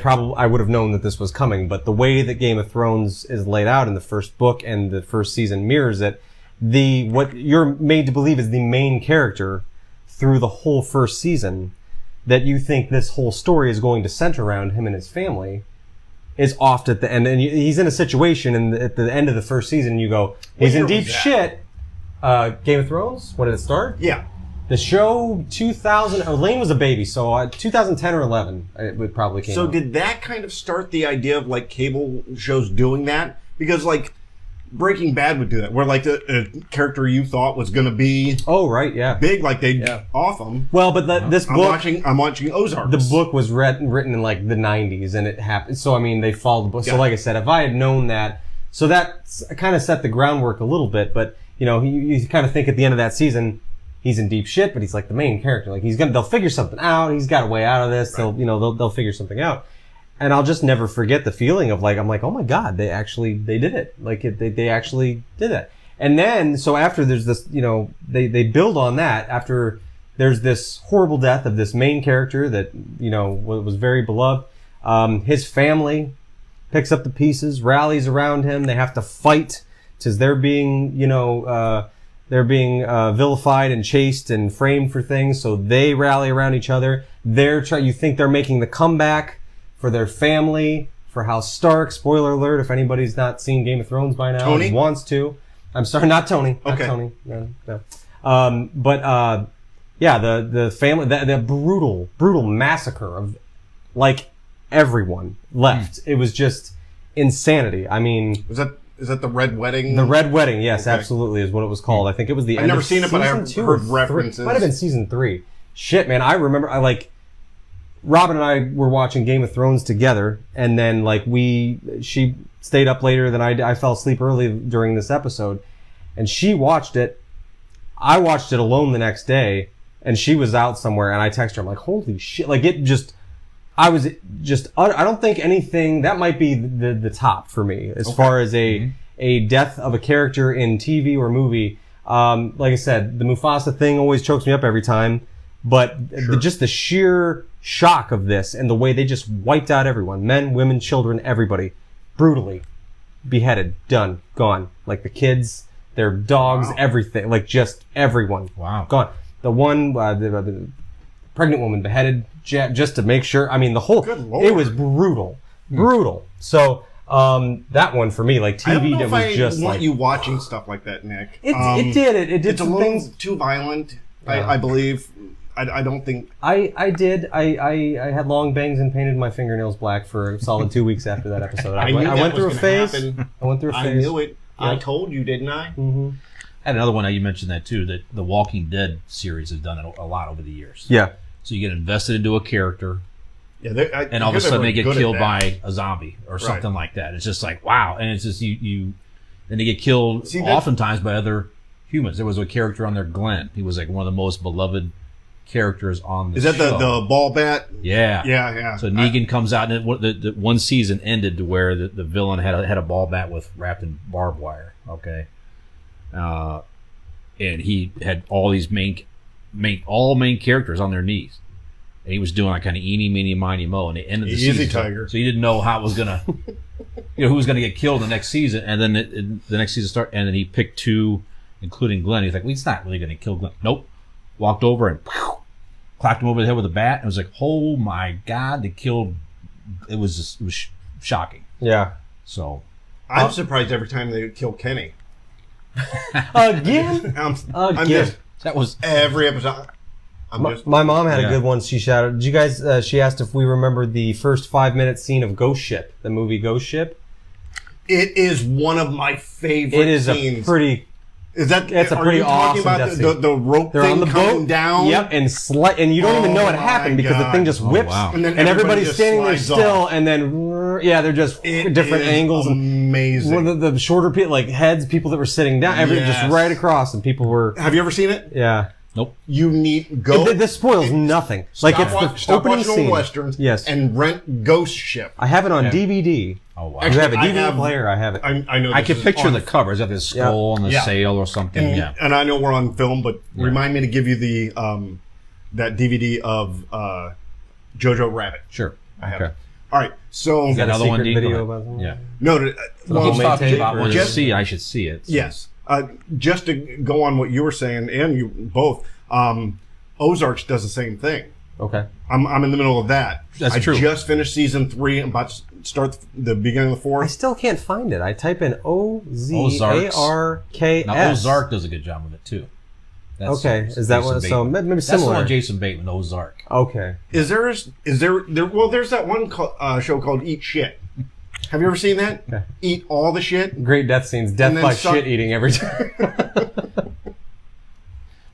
would have known that this was coming, but the way that Game of Thrones is laid out in the first book and the first season mirrors it, what you're made to believe is the main character through the whole first season, that you think this whole story is going to center around him and his family, is off at the end. And he's in a situation, and at the end of the first season, you go, he's in year deep was that? shit. Game of Thrones? When did it start? Yeah. The show, 2000, Elaine was a baby, so 2010 or 11, it would probably came So out. did that kind of start the idea of cable shows doing that? Because Breaking Bad would do that, where a character you thought was going to be Oh, right, yeah. big, they'd Yeah. off them. Well, but this I'm book, watching Ozark. the book was written in the 90s, and it happened. So, I mean, they followed the book. So, Yeah. like I said, if I had known that, so that kind of set the groundwork a little bit, but, you kind of think at the end of that season, he's in deep shit, but he's the main character. They'll figure something out. He's got a way out of this. Right. They'll figure something out. And I'll just never forget the feeling of I'm oh my God, they did it. They actually did it. And then, so after there's this, they build on that after there's this horrible death of this main character that, was very beloved. His family picks up the pieces, rallies around him. They have to fight because they're being, vilified and chased and framed for things. So they rally around each other. You think they're making the comeback for their family, for House Stark. Spoiler alert, if anybody's not seen Game of Thrones by now Tony? and wants to. I'm sorry, not Tony. Not Okay. Tony. No. Yeah, the family, the brutal massacre of, everyone left. It was just insanity. I mean, Is that the Red Wedding? the Red Wedding, yes, Okay. absolutely, is what it was called. I think it was the I've end never of seen it, but I season have 2 heard or 3. references. Might have been season 3. Shit, man, I remember, Robin and I were watching Game of Thrones together, and then, she stayed up later than I fell asleep early during this episode, and she watched it. I watched it alone the next day, and she was out somewhere, and I texted her, I'm like, holy shit, I don't think anything, that might be the top for me, as far as a death of a character in TV or movie. Like I said, the Mufasa thing always chokes me up every time. But just the sheer shock of this and the way they just wiped out everyone, men, women, children, everybody, brutally beheaded, done, gone. Like the kids, their dogs, everything, like just everyone. Wow. Gone. The one, the pregnant woman beheaded just to make sure. I mean, the whole, Good Lord. it was brutal. Brutal. So, that one for me, like I don't TV, know that if was I just want like, you watching stuff like that, Nick. it did It's a some little things. too violent, Yeah. I believe. I don't think... I did. I had long bangs and painted my fingernails black for a solid 2 weeks after that episode. I knew that went through a was phase. gonna happen. I went through a phase. I knew it. I Yeah. told you, didn't I? Mm-hmm. I had another one. Now you mentioned that too. That the Walking Dead series has done it a lot over the years. Yeah. So you get invested into a character, Yeah, and all of a sudden they get killed by. by a zombie or something like that. It's just like wow, and it's just you then they get killed oftentimes by other humans. There was a character on there, Glenn. He was like one of the most beloved characters on the Is that show. the ball bat? Yeah. Yeah. So Negan comes out, and the one season ended to where the villain had a ball bat wrapped in barbed wire. Okay, and he had all these main characters on their knees, and he was doing like kind of eeny, meeny, miny, mo, and they ended the Easy, season. Tiger. So you didn't know how it was gonna, who was gonna get killed the next season, and then the next season started, and then he picked two, including Glenn. He's like, well, he's not really gonna kill Glenn. Nope. Walked over and clapped him over the head with a bat, and it was like, oh my god, they killed. It was shocking. Yeah. So I'm surprised every time they kill Kenny. Again? I'm just that was every episode. My mom had Yeah. a good one. She shouted. Did you guys? She asked if we remembered the first 5-minute scene of Ghost Ship, the movie Ghost Ship. It is one of my favorite It is scenes. a pretty. Is that? It's a are pretty you talking awesome about death the scene. rope They're thing on the coming boat down? Yep, and you don't even know Oh what happened my because the thing God. just Oh, whips, wow. And then and everybody everybody's just standing there slides still, off. and then they're just It different is angles and amazing. one of the shorter like heads, people that were sitting down, everything Yes. just right across, and people were Have you ever seen it? yeah. nope. You need go. This spoils nothing. Like it's the stop opening watching scene. old westerns. Yes. and rent Ghost Ship. I have it on DVD. Oh wow. You have a I DVD have- player. I have it. I know. I this could is picture on- the cover. Is that this skull on the Yeah. sail or something? And, Yeah. and I know we're on film, but remind me to give you the that DVD of Jojo Rabbit. Sure. I have Okay. it. All right, so You got another one, secret Dean? video Go ahead. about something? Yeah. no, Keep homemade talking tape about or one to just- see. I should see it. So. yes, just to go on what you were saying, and you both, Ozarks does the same thing. Okay. I'm in the middle of that. That's I true. just finished season 3. I'm about to start the beginning of the I 4th. still can't find it. I type in Ozarks. OZARKS. Now Ozark does a good job of it too. That's Okay, is that Jason one? So Bateman. maybe That's the similar. one Jason Bateman, Ozark. Okay. Is there well, there's that one show called Eat Shit. Have you ever seen that? Okay. Eat all the shit. Great death scenes. Death And then by some- shit eating every time.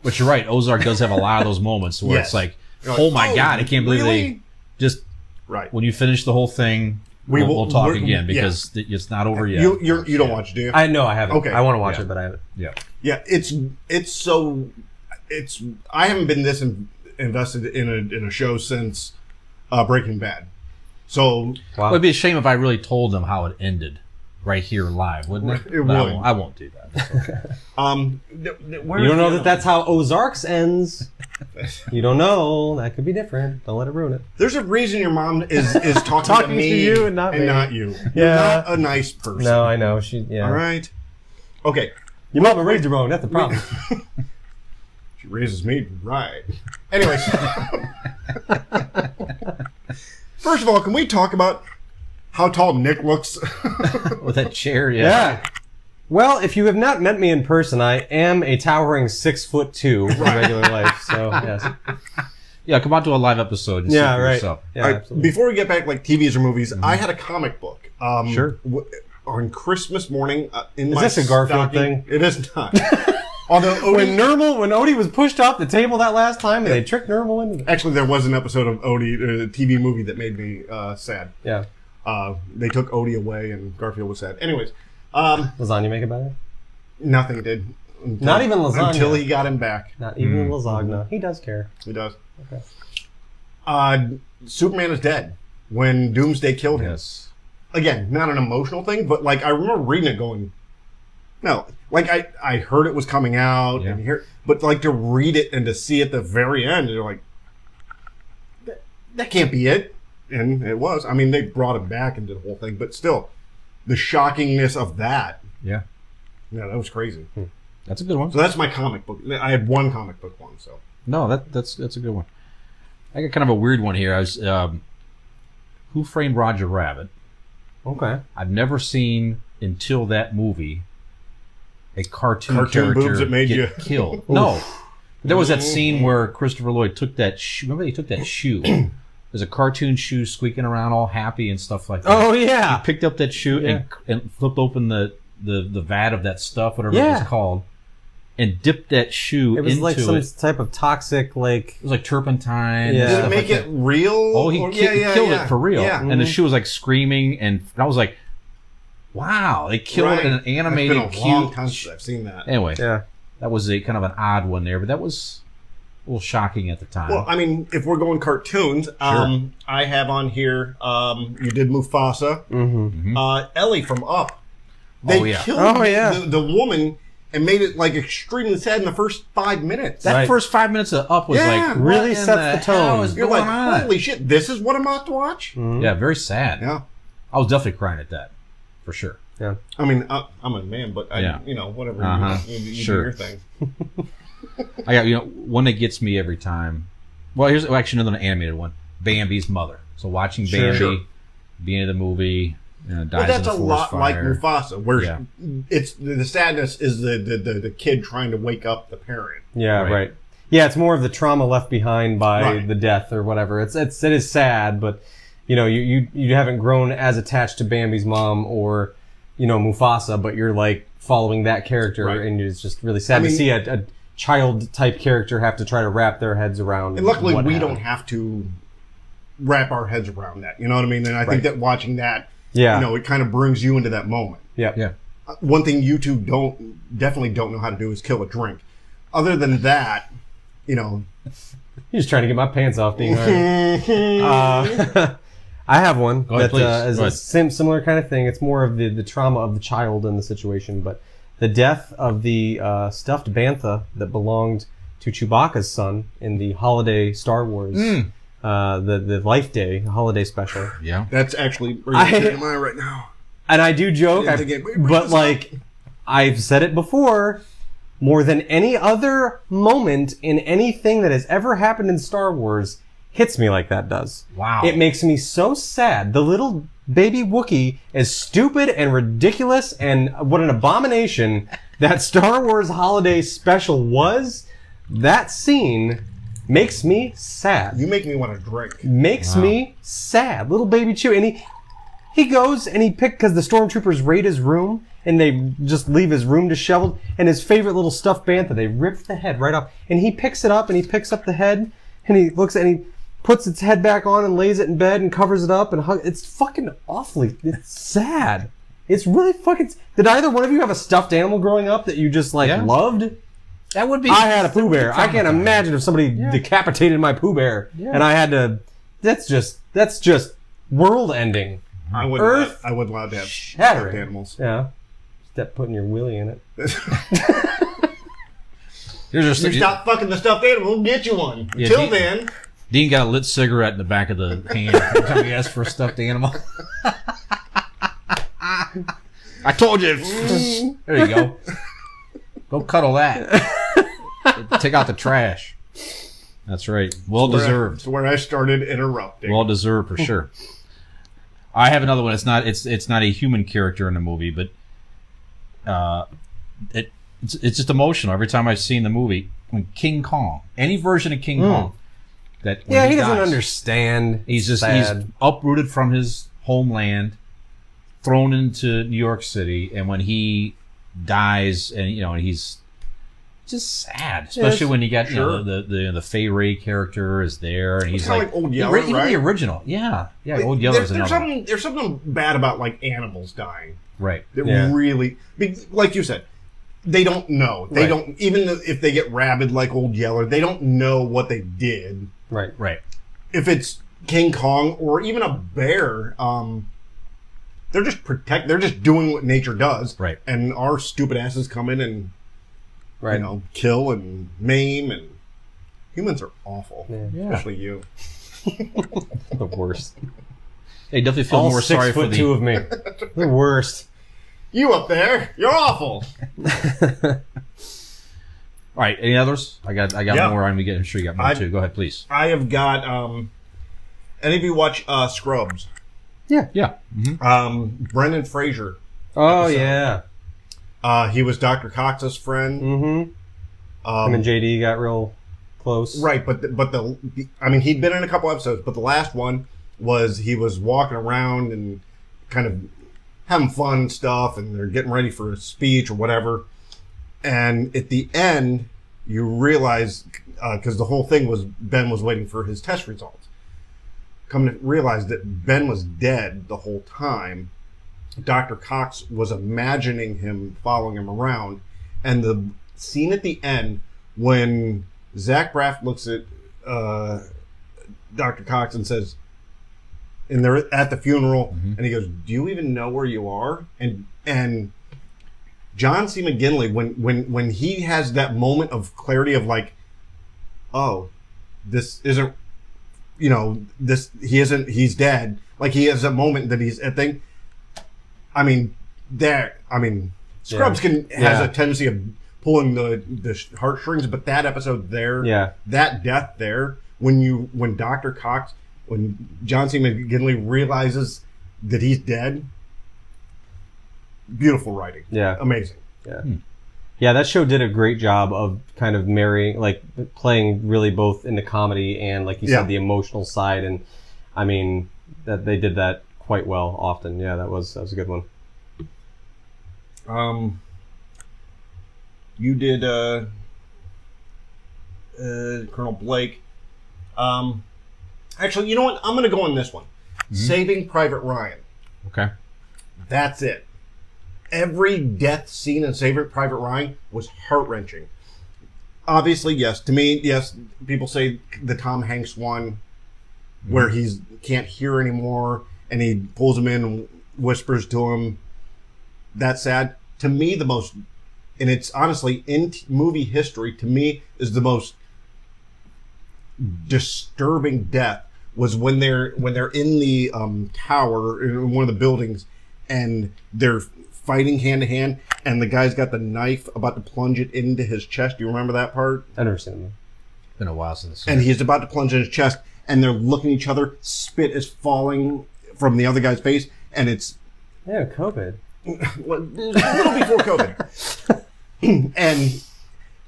But you're right. Ozark does have a lot of those moments where Yes. it's like, You're oh like, my god, I can't believe really? they just Right. when you finish the whole thing. We will- We'll talk we're- again yeah. because it's not over yet. You don't watch it, do you? I know I haven't. Okay. I want to watch Yeah. it, but I haven't. Yeah. Yeah, it's I haven't been this invested in a show since Breaking Bad. So Wow. It would be a shame if I really told them how it ended right here live, wouldn't it? It But would. I won't do that. That's okay. You don't know that that's how Ozarks ends. You don't know. That could be different. Don't let it ruin it. There's a reason your mom is talking, Talking to to me you and not me. you. Yeah. You're not a nice person. No, I know. Yeah. All right. Okay. Your mama raised you wrong. That's the problem. She raises me right. Anyways. First of all, can we talk about how tall Nick looks? With that chair, Yeah. Well, if you have not met me in person, I am a towering 6'2" in regular life. So yes. Yeah, come on to a live episode and see Yeah. for Right. yourself. Yeah. All right, Absolutely. before we get back like TVs or movies, I had a comic book. Sure. On Christmas morning, in Is my this a Garfield stocking- thing? It is not. Although When Odie, when Odie was pushed off the table that last time, and they tricked Nermal into it. actually, there was an episode of Odie, a TV movie that made me sad. Yeah. They took Odie away, and Garfield was sad. Anyways, Lasagna make it better? nothing did. Not even lasagna. Until he got him back. Not even lasagna. He does care. He does. Okay. Superman is dead when Doomsday killed him. Yes. Again, not an emotional thing, but like I remember reading it going, No, like I heard it was coming out and here, but like to read it and to see at the very end, you're like, that can't be it. And it was. I mean, they brought him back and did the whole thing, but still, the shockingness of that. Yeah. Yeah, that was crazy. That's a good one. So that's my comic book. I had one comic book one, so. No, that's a good one. I got kind of a weird one here. I was Who Framed Roger Rabbit? Okay. I've never seen until that movie a cartoon boobs character that made get you killed. No, there was that scene where Christopher Lloyd took that shoe. Remember, he took that shoe. There's a cartoon shoe squeaking around, all happy and stuff like that. Oh yeah. He picked up that shoe and flipped open the vat of that stuff, whatever it was called, and dipped that shoe into it. It was like some type of toxic, like... It was like turpentine. Yeah. Did it make it real? Oh, he killed it for real. Yeah. And the shoe was like screaming, and I was like, wow, they killed an animated, it's been a long time since I've seen that. Anyway, Yeah. that was a kind of an odd one there, but that was a little shocking at the time. Well, I mean, if we're going cartoons, I have on here, you did Mufasa, Ellie from Up. They killed the woman and made it like extremely sad in the first 5 minutes. That first 5 minutes of Up was like really what in sets the tone. hell is You're going like, on? holy shit, this is what I'm about to watch? Yeah, very sad. Yeah. I was definitely crying at that, for sure. Yeah. I mean, I'm a man, but you know, whatever. You do your thing. I got one that gets me every time. Well, here's actually another animated one: Bambi's mother. So watching Bambi, being in the movie, dies Well, that's in a the lot forest like fire. Mufasa, where it's the sadness is the kid trying to wake up the parent. Yeah, right. Yeah, it's more of the trauma left behind by Right. the death or whatever. It is sad, but you haven't grown as attached to Bambi's mom or Mufasa, but you're like following that character, and it's just really sad to see a child type character have to try to wrap their heads around. And luckily, what we happened. don't have to wrap our heads around that. You know what I mean? And I think that watching that, it kind of brings you into that moment. Yeah. One thing you two definitely don't know how to do is kill a drink. Other than that, You're just trying to get my pants off, Dean. I have one ahead, that is please. a similar kind of thing. It's more of the trauma of the child in the situation, but the death of the stuffed bantha that belonged to Chewbacca's son in the holiday Star Wars, the Life Day holiday special. Yeah. that's actually bringing it to mind right now. And I do joke, but like I've said it before, more than any other moment in anything that has ever happened in Star Wars hits me like that does. Wow. It makes me so sad. The little baby Wookiee is stupid and ridiculous, and what an abomination that Star Wars holiday special was. That scene makes me sad. You make me want to drink. Makes me sad. Little baby Chewie. And he goes and because the stormtroopers raid his room and they just leave his room disheveled, and his favorite little stuffed bantha, they rip the head right off. And he picks it up and he picks up the head and he looks and he puts its head back on and lays it in bed and covers it up and it's fucking it's sad. It's really fucking... Did either one of you have a stuffed animal growing up that you just loved? That would be... I had a Pooh Bear. I can't imagine if somebody decapitated my Pooh Bear and I had to... That's just world ending. I would allow to have shattering stuffed animals. Yeah. Step putting your willy in it. Here's You stop fucking the stuffed animal, we'll get you one. Yeah, Till then... Dean got a lit cigarette in the back of the hand every time he asked for a stuffed animal. I told you. There you go. Go cuddle that. Take out the trash. That's right. Well deserved. That's where I started interrupting. Well deserved for sure. I have another one. It's not a human character in the movie, but it's just emotional every time I've seen the movie. When King Kong, any version of King Kong. That he doesn't dies, understand. He's uprooted from his homeland, thrown into New York City, and when he dies, and he's just sad, especially when you got the Fay Ray character is there, and he's like Old Yeller, even right? the original, Old Yeller's another one. There's something bad about like animals dying. Right. That really, like you said, they don't know. They don't, even if they get rabid like Old Yeller, they don't know what they did. Right. Right. If it's King Kong or even a bear, they're just doing what nature does. Right. And our stupid asses come in and, Right. kill and maim, and humans are awful. Yeah. Especially you. The worst. They definitely feel All more sorry for 6'2" of me. The worst. You up there, you're awful. All right, any others? I got Yeah. more. I'm sure you got more too. Go ahead, please. I have got, any of you watch Scrubs? Yeah. Brendan Fraser. Oh, Episode. yeah. He was Dr. Cox's friend. Mm-hmm. Him and JD got real close. Right, but he'd been in a couple episodes, but the last one was he was walking around and kind of having fun and stuff, and they're getting ready for a speech or whatever. And at the end, you realize, because the whole thing was Ben was waiting for his test results. Come to realize that Ben was dead the whole time. Dr. Cox was imagining him following him around, and the scene at the end when Zach Braff looks at Dr. Cox and says, and they're at the funeral, and he goes, "Do you even know where you are?" And John C. McGinley, when he has that moment of clarity of like, oh, this isn't, he's dead. Like he has a moment that he's a thing. Scrubs has a tendency of pulling the heartstrings, but that episode there, that death there, when Dr. Cox, when John C. McGinley realizes that he's dead, beautiful writing. Yeah. Amazing. Yeah. Yeah, that show did a great job of kind of marrying, like playing really both in the comedy and, like you said, the emotional side. And I mean, that they did that quite well often. Yeah, that was a good one. You did Colonel Blake. Actually, you know what? I'm going to go on this one. Saving Private Ryan. Okay. That's it. Every death scene in Saving Private Ryan was heart-wrenching. Obviously, yes. To me, yes. People say the Tom Hanks one, where he's can't hear anymore, and he pulls him in and whispers to him. That's sad. To me, the most, and it's honestly in movie history, to me, is the most disturbing death was when they're in the tower in one of the buildings, and they're fighting hand to hand, and the guy's got the knife about to plunge it into his chest. Do you remember that part? I've never seen them. Been a while since. And he's about to plunge in his chest, and they're looking at each other. Spit is falling from the other guy's face, and it's Yeah, COVID. a little before COVID.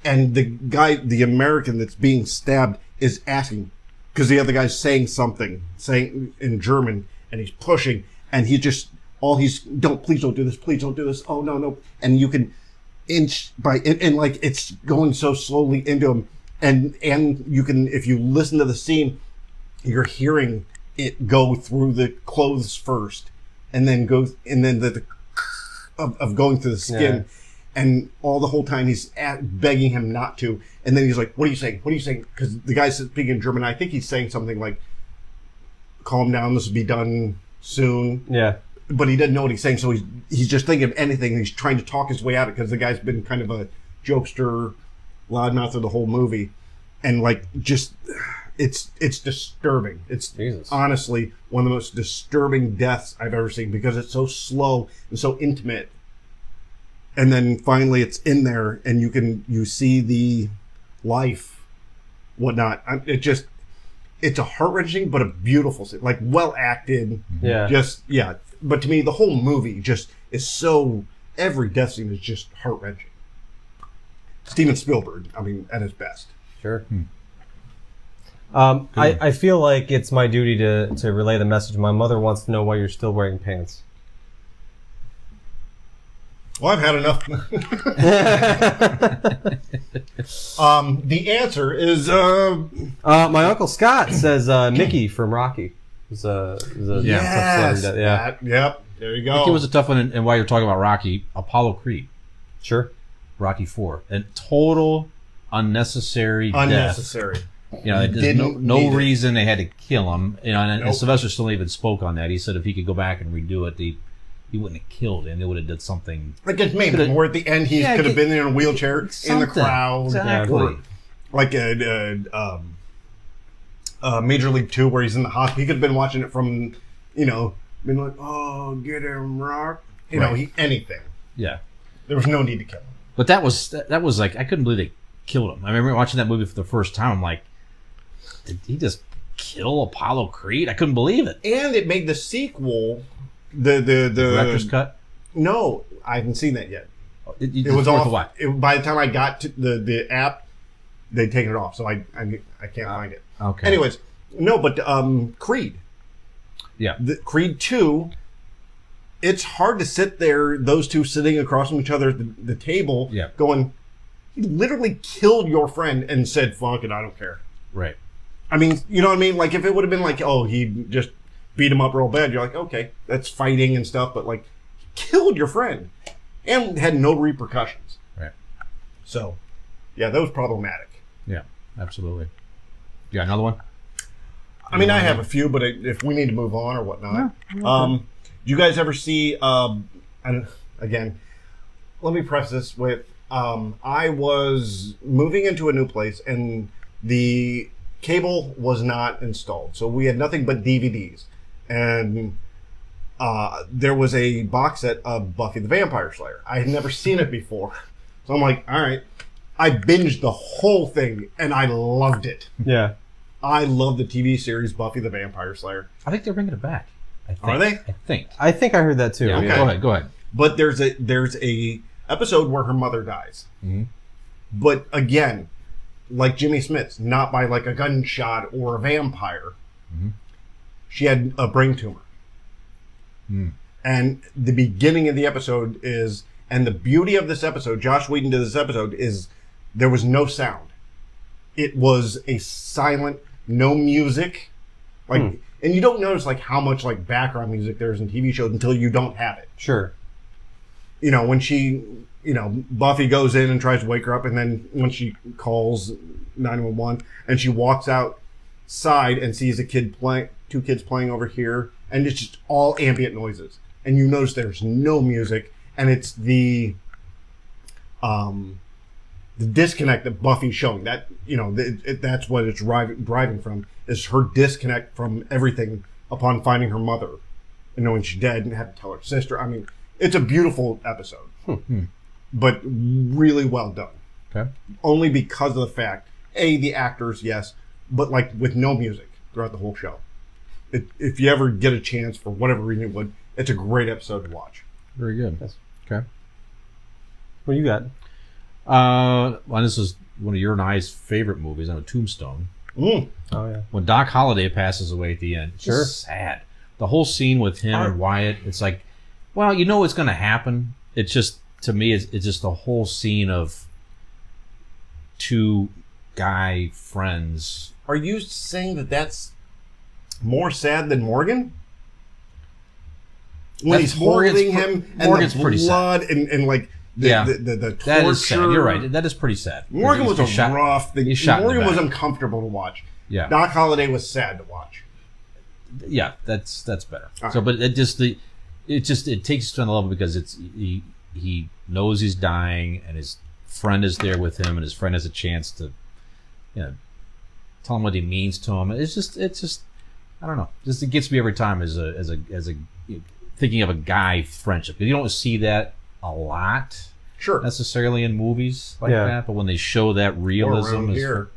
and the guy, the American that's being stabbed, is asking because the other guy's saying something, saying in German, and he's pushing, and he just please don't do this. Oh no. And you can inch by and like it's going so slowly into him, and you can, if you listen to the scene, you're hearing it go through the clothes first, and then the of going through the skin. Yeah. And all the whole time he's begging him not to. And then he's like, what are you saying? Because the guy's speaking in German. I think he's saying something like, calm down, this will be done soon. Yeah. But he doesn't know what he's saying, so he's just thinking of anything. He's trying to talk his way out of it because the guy's been kind of a jokester, loudmouth of the whole movie. And like, just, it's disturbing. It's Jesus. honestly one of the most disturbing deaths I've ever seen because it's so slow and so intimate. And then finally it's in there and you see the life, whatnot. It's a heart-wrenching but a beautiful scene, like well acted. Yeah. But to me, the whole movie just is so, every death scene is just heart-wrenching. Steven Spielberg, at his best. Sure. I feel like it's my duty to relay the message. My mother wants to know why you're still wearing pants. Well, I've had enough. The answer is my Uncle Scott says Mickey from Rocky. Is a yes, tough yeah. Yep. There you go. I think it was a tough one. And while you're talking about Rocky, Apollo Creed, Sure. Rocky 4, and total unnecessary death. Unnecessary. There's Didn't no need it. reason they had to kill him. And Nope. Sylvester Stallone even spoke on that. He said if he could go back and redo it, he wouldn't have killed him. They would have did something. Like it's maybe Could've- more at the end. He Yeah, could have get- been in a wheelchair in the something. crowd, Exactly. or like a Major League 2 where he's in the hospital. He could have been watching it from, been like, oh, get him, Rock. Anything. Yeah. There was no need to kill him. But that was like, I couldn't believe they killed him. I remember watching that movie for the first time. I'm like, did he just kill Apollo Creed? I couldn't believe it. And it made the sequel, the Director's cut. No, I haven't seen that yet. It It was worth a off. watch. By the time I got to the app, they'd taken it off, so I can't find it. Okay. Anyways, no, but Creed. Yeah. Creed 2, it's hard to sit there, those two sitting across from each other at the table, Yeah. going, he literally killed your friend and said, fuck it, I don't care. Right. I mean, you know what I mean? Like, if it would have been like, oh, he just beat him up real bad, you're like, okay, that's fighting and stuff, but like, he killed your friend and had no repercussions. Right. So, yeah, that was problematic. Yeah. Absolutely. You got another one? I mean, I have a few, but if we need to move on or whatnot. Do you guys ever see, and again, let me press this with, I was moving into a new place and the cable was not installed. So we had nothing but DVDs. And there was a box set of Buffy the Vampire Slayer. I had never seen it before. So I'm like, all right. I binged the whole thing and I loved it. Yeah. I love the TV series Buffy the Vampire Slayer. I think they're bringing it back. I think. Are they? I think. I think I heard that too. Yeah. Okay. Go ahead. But there's a episode where her mother dies. Mhm. But again, like Jimmy Smith's, not by like a gunshot or a vampire. Mhm. She had a brain tumor. Mm. And the beginning of the episode is, and the beauty of this episode, Josh Whedon did this episode, is there was no sound. It was a silent, no music. Like, and you don't notice like how much like background music there is in TV shows until you don't have it. Sure. When she, Buffy goes in and tries to wake her up, and then when she calls 911 and she walks outside and sees two kids playing over here, and it's just all ambient noises, and you notice there's no music, and it's the disconnect that Buffy's showing. That that's what it's driving from, is her disconnect from everything upon finding her mother and knowing she's dead and having to tell her sister. I mean, it's a beautiful episode, but really well done. Okay. Only because of the fact, the actors, yes, but like with no music throughout the whole show. If you ever get a chance for whatever reason it would, it's a great episode to watch. Very good. Yes. Okay. What do you got? Well, this is one of your and I's favorite movies. I know, Tombstone. Oh yeah. When Doc Holliday passes away at the end, it's Sure. just sad. The whole scene with him and Wyatt, it's like, well, you know what's going to happen. It's just, to me, it's just the whole scene of two guy friends. Are you saying that that's more sad than Morgan? When That's he's holding Morgan's him and Morgan's the pretty sad. blood and like the torture. That is sad. You're right. That is pretty sad. Morgan was a He's shot- rough thing. he's shot in the Morgan was back. uncomfortable to watch. Yeah. Doc Holliday was sad to watch. Yeah, that's better. All So, right. but it takes it to another level because he knows he's dying and his friend is there with him and his friend has a chance to, tell him what he means to him. It's just I don't know. Just it gets me every time as a thinking of a guy friendship. You don't see that a lot Sure. necessarily in movies like Yeah. that, but when they show that realism, around here.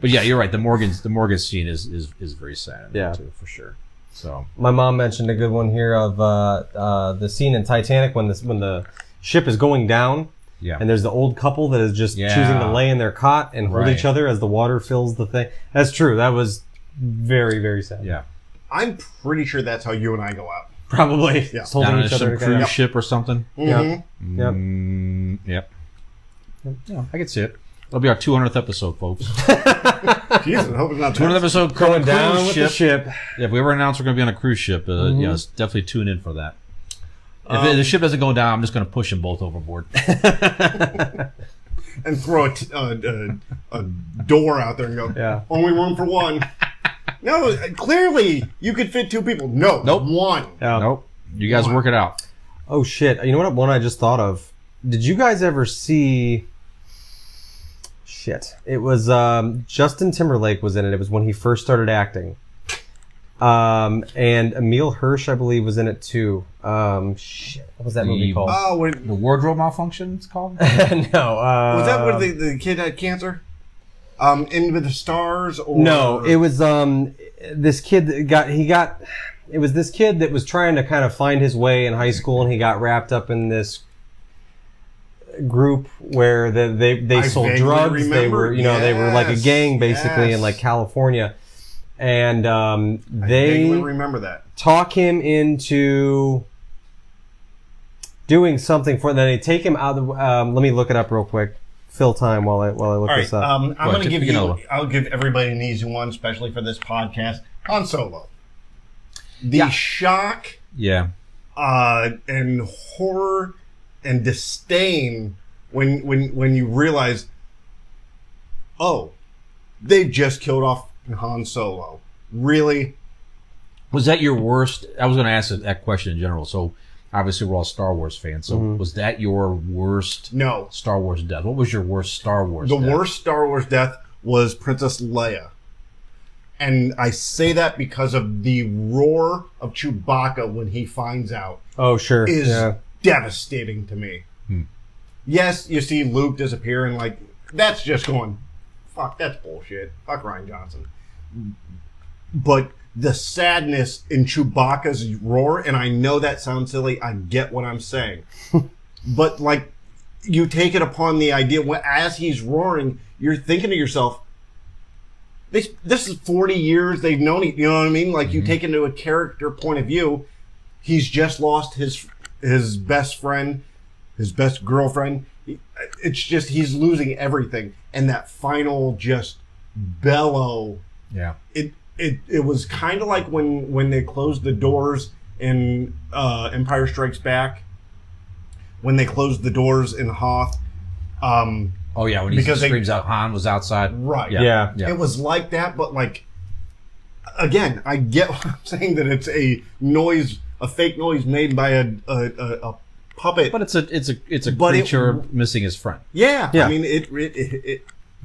But yeah, you're right. The Morgan scene is very sad. Yeah. too, for sure. So My mom mentioned a good one here of the scene in Titanic when the ship is going down. yeah, And there's the old couple that is just Yeah. choosing to lay in their cot and hold Right. each other as the water fills the thing. That's true. That was very, very sad. yeah. I'm pretty sure that's how you and I go out. Probably. Yeah. Just holding Down on each some other cruise together. ship or something. Yep. Yep. Yep. Yeah, I can see it. That'll be our 200th episode, folks. Jesus, I hope it's not 200th episode Going cruise down with the ship. Yeah, if we ever announce we're going to be on a cruise ship, yes, definitely tune in for that. If the ship doesn't go down, I'm just going to push them both overboard. and throw a door out there and go, Yeah. only room for one. No, clearly you could fit 2 people. No, Nope. 1. Nope. You guys work it out. Oh shit! You know what? One I just thought of. Did you guys ever see? Shit! It was Justin Timberlake was in it. It was when he first started acting. And Emile Hirsch, I believe, was in it too. Shit! What was that movie called? Oh, The wardrobe malfunction, it's called? No. was that where the kid had cancer? Into the Stars? Or... No, it was this kid that it was this kid that was trying to kind of find his way in high school, and he got wrapped up in this group where they sold vaguely drugs. They were, remember. they were like a Yes, gang basically in yes. like California, and I they vaguely remember that. talk him into doing something for. Then they take him out. Let me look it up real quick. Fill time while I look All right, this up. I'm going to give pick another you. one. I'll give everybody an easy one, especially for this podcast. Han Solo. The shock Yeah. and horror and disdain when you realize, oh, they just killed off Han Solo. Really? Was that your worst? I was going to ask that question in general. So obviously we're all Star Wars fans. So was that your worst No. Star Wars death? What was your worst Star Wars The death? worst Star Wars death was Princess Leia. And I say that because of the roar of Chewbacca when he finds out Oh sure, is yeah. devastating to me. Yes, you see Luke disappear and like, that's just going, fuck, that's bullshit. Fuck Ryan Johnson. But the sadness in Chewbacca's roar, and I know that sounds silly, I get what I'm saying. But like, you take it upon the idea, as he's roaring, you're thinking to yourself, this is 40 years they've known you know what I mean? Like, you take into a character point of view, he's just lost his best friend, his best girlfriend. It's just, he's losing everything. And that final just bellow, Yeah. it was kind of like when they closed the doors in Empire Strikes Back, when they closed the doors in Hoth. Oh yeah, when he Because they- screams out Han was outside. Right. Yeah. Yeah. It was like that, but like, again, I get what I'm saying, that it's a fake noise made by a puppet. But it's a But it- creature missing his friend. yeah. Yeah. I mean, it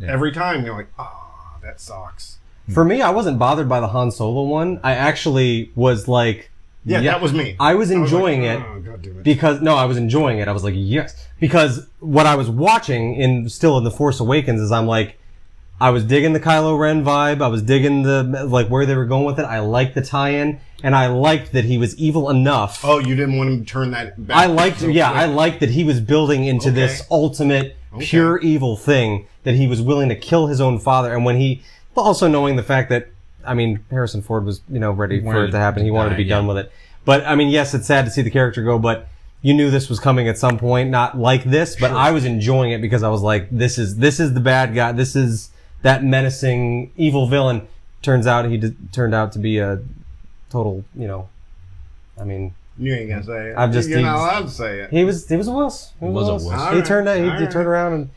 every time you're like, oh, that sucks. For me, I wasn't bothered by the Han Solo one. I actually was like, Yeah, that was me. I was enjoying like, it oh, God damn it. because I was enjoying it. I was like, yes, because what I was watching still in The Force Awakens is I'm like, I was digging the Kylo Ren vibe. I was digging like where they were going with it. I liked the tie-in, and I liked that he was evil enough. Oh, you didn't want him to turn that back. I liked so quick. I liked that he was building into Okay. this ultimate pure evil thing, that he was willing to kill his own father. And when he, also knowing the fact that, I mean, Harrison Ford was, ready for it to happen. He wanted to be done with it. But I mean, yes, it's sad to see the character go, but you knew this was coming at some point, not like this, but I was enjoying it because I was like, this is the bad guy. This is that menacing evil villain. Turns out turned out to be a total, I mean, You ain't gonna say it. I'm just- You're not he's- allowed to say it. he was a wuss. He was a wuss. wuss. He turned around and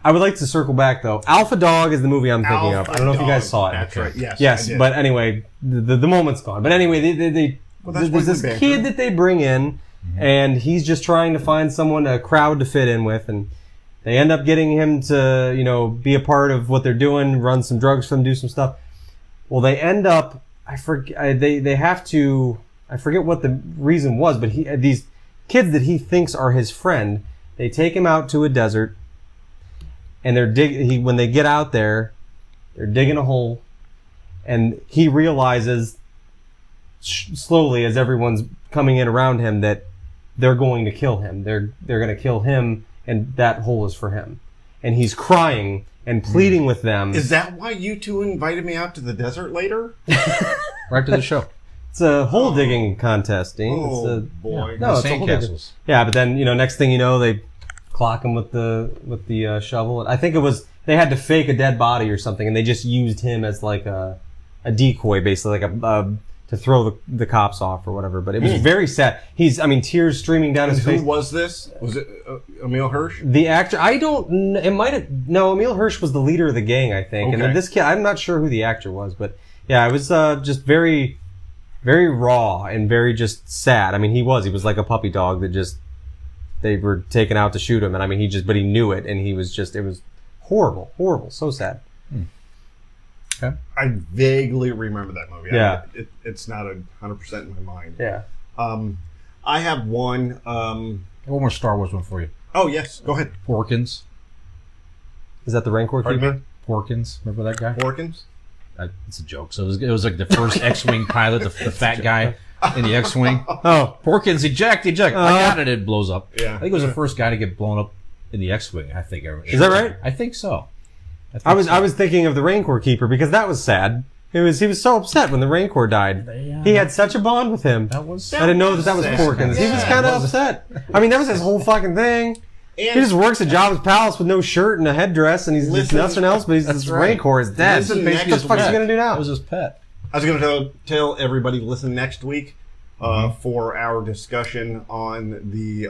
I would like to circle back though. Alpha Dog is the movie I'm thinking of. I don't know if you guys saw it. That's right. Yes. I Yes, did. but anyway, the moment's gone. But anyway, that's there's this Wesley kid Banker. that they bring in, and he's just trying to find a crowd to fit in with, and they end up getting him to, be a part of what they're doing, run some drugs for them, do some stuff. Well, they end up, I forget what the reason was, but these kids that he thinks are his friend, they take him out to a desert, and when they get out there, they're digging a hole, and he realizes slowly as everyone's coming in around him that they're going to kill him. They're going to kill him, and that hole is for him. And he's crying and pleading with them. Is that why you two invited me out to the desert later? Right to the show. It's a hole digging contest, Dean. Oh, boy. No, The it's a hole digging. sandcastles. Yeah, but then next thing you know, they clock him with the shovel. I think it was they had to fake a dead body or something, and they just used him as like a decoy, basically, like to throw the cops off or whatever. But it was very sad. Tears streaming down his And face. who was this? Was it Emile Hirsch? The actor, Emile Hirsch was the leader of the gang, I think. And then Okay. this kid, I'm not sure who the actor was, but Yeah, it was just very, very raw and very just sad. I mean, he was like a puppy dog that just, they were taken out to shoot him. And I mean, but he knew it, and he was just, it was horrible, so sad. Okay. I vaguely remember that movie. Yeah. It's not 100% in my mind. Yeah. I have one. One more Star Wars one for you. Oh, yes. Go ahead. Porkins. Is that the Rancor Pardon keeper? me? Porkins. Remember that guy? Porkins? It's a joke. So it was like the first X-Wing pilot, the fat guy in the X-Wing. Oh. Porkins, eject. I got it. It blows up. Yeah. I think it was the first guy to get blown up in the X-Wing. I think. Is that right? I think so. I was thinking of the Rancor keeper because that was sad. He was so upset when the Rancor died. He had such a bond with him. That was. I didn't know that was sad. Porkins. He was Yeah. kind of upset. I mean, that was his whole fucking thing. He just works at Jabba's palace with no shirt and a headdress, and he's just nothing else. But this right. Rancor is dead. Listen, What the fuck's he gonna do now? That was his pet. I was going to tell everybody, listen next week for our discussion on the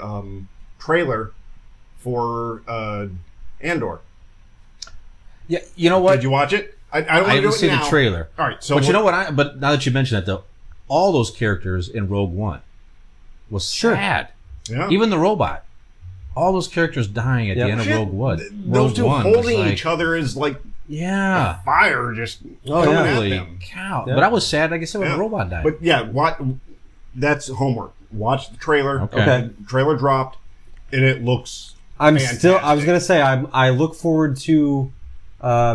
trailer for Andor. Yeah, you know what? Did you watch it? I don't want to do didn't it see now. the trailer. All right, so But you know what? But now that you mention that, though, all those characters in Rogue One was sad. Yeah. Even the robot. All those characters dying at the end of Shit, Rogue One. Those Rogue two One was holding like, each other is like Yeah. fire just Oh, coming yeah. at Holy them. cow. Yeah. But I was sad, like I said, when Yeah. the robot died. But yeah, that's homework. Watch the trailer. Okay. Okay. The trailer dropped, and it looks I was fantastic. gonna say, I look forward to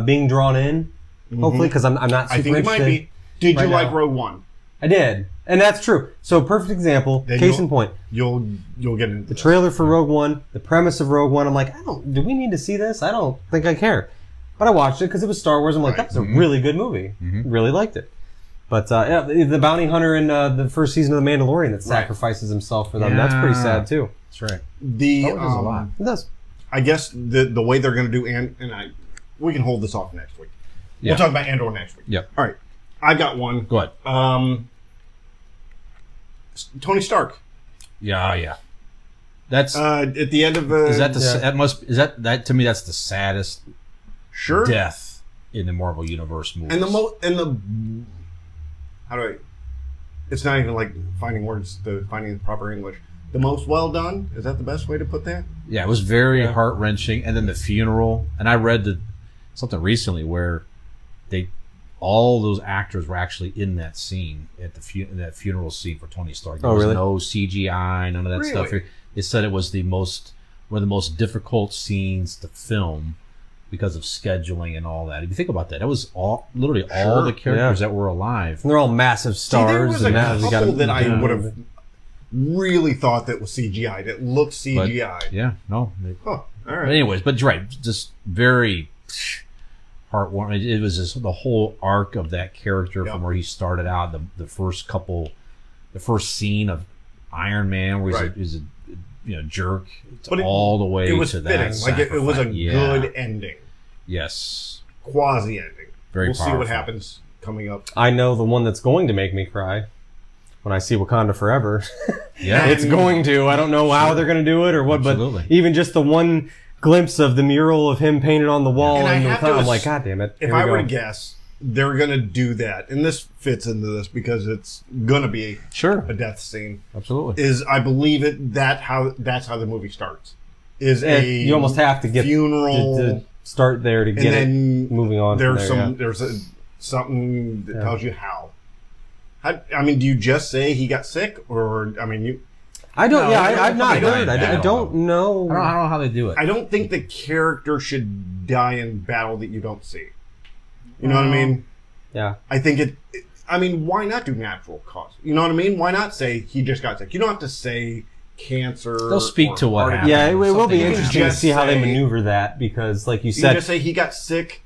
being drawn in, hopefully, because I'm not super I think it interested. might be. Did right you like now. Rogue One? I did, and that's true. So perfect example, Then case you'll- in point. You'll get into The trailer for Rogue One, the premise of Rogue One, I'm like, do we need to see this? I don't think I care. But I watched it because it was Star Wars. I'm like, Right. that's a really good movie. Really liked it. But yeah, the bounty hunter in the first season of The Mandalorian that sacrifices himself for them, that's pretty sad too. That's right. The That was a lot. It does. I guess the way they're going to do we can hold this off next week. Yeah. We'll talk about Andor next week. Yep. All right, I got one. Go ahead. Tony Stark. Yeah. That's At the end of is that the Yeah. that must is that to me that's the saddest sure death in the Marvel Universe movies. and the how do I? It's not even like finding words to finding the proper English. The most well done, is that the best way to put that? Yeah, it was very heart wrenching. And then the funeral, and I read something recently where all those actors were actually in that scene at in that funeral scene for Tony Stark. There Oh, was really? no CGI, none of that stuff. Really? They said it was one of the most difficult scenes to film because of scheduling and all that. If you think about that, that was literally all Sure, the characters that were alive. And they're all massive See, there stars. was a and that we couple gotta- that I would have really thought that was CGI. That looked But, CGI. yeah, no. Huh, all But right. anyways, but you're right, just very heartwarming. It was just the whole arc of that character Yep. from where he started out, the first scene of Iron Man, where Right. he's a jerk, But all the way It was to fitting. that. Like it was a sacrifice. Yeah. good ending. Yes, Quasi ending. Very We'll see powerful. what happens coming up. I know the one that's going to make me cry when I see Wakanda Forever. yeah, It's going to. I don't know how they're going to do it or what, Absolutely. but even just the one glimpse of the mural of him painted on the wall And I in have to Wakanda, I'm ass- like, God damn it. If Here we I were to go. guess, they're going to do that. And this fits into this because it's going to be Sure. a death scene. absolutely. Is I believe that's how the movie starts. Is You almost have to get funeral to start there to and get it then moving on. from There's there, something that Yeah. tells you how. I mean, do you just say he got sick, or I mean, I don't. No, Yeah, I don't- I've not I don't- heard. I I don't don't know. I don't know how they do it. I don't think the character should die in battle that you don't see. You know what I mean? Yeah. I think I mean, why not do natural cause? You know what I mean? Why not say he just got sick? You don't have to say cancer. They'll speak or to what heart happened. Yeah, it will Something be you can interesting to just see how they say- maneuver that because, like you You said, can just say he got sick.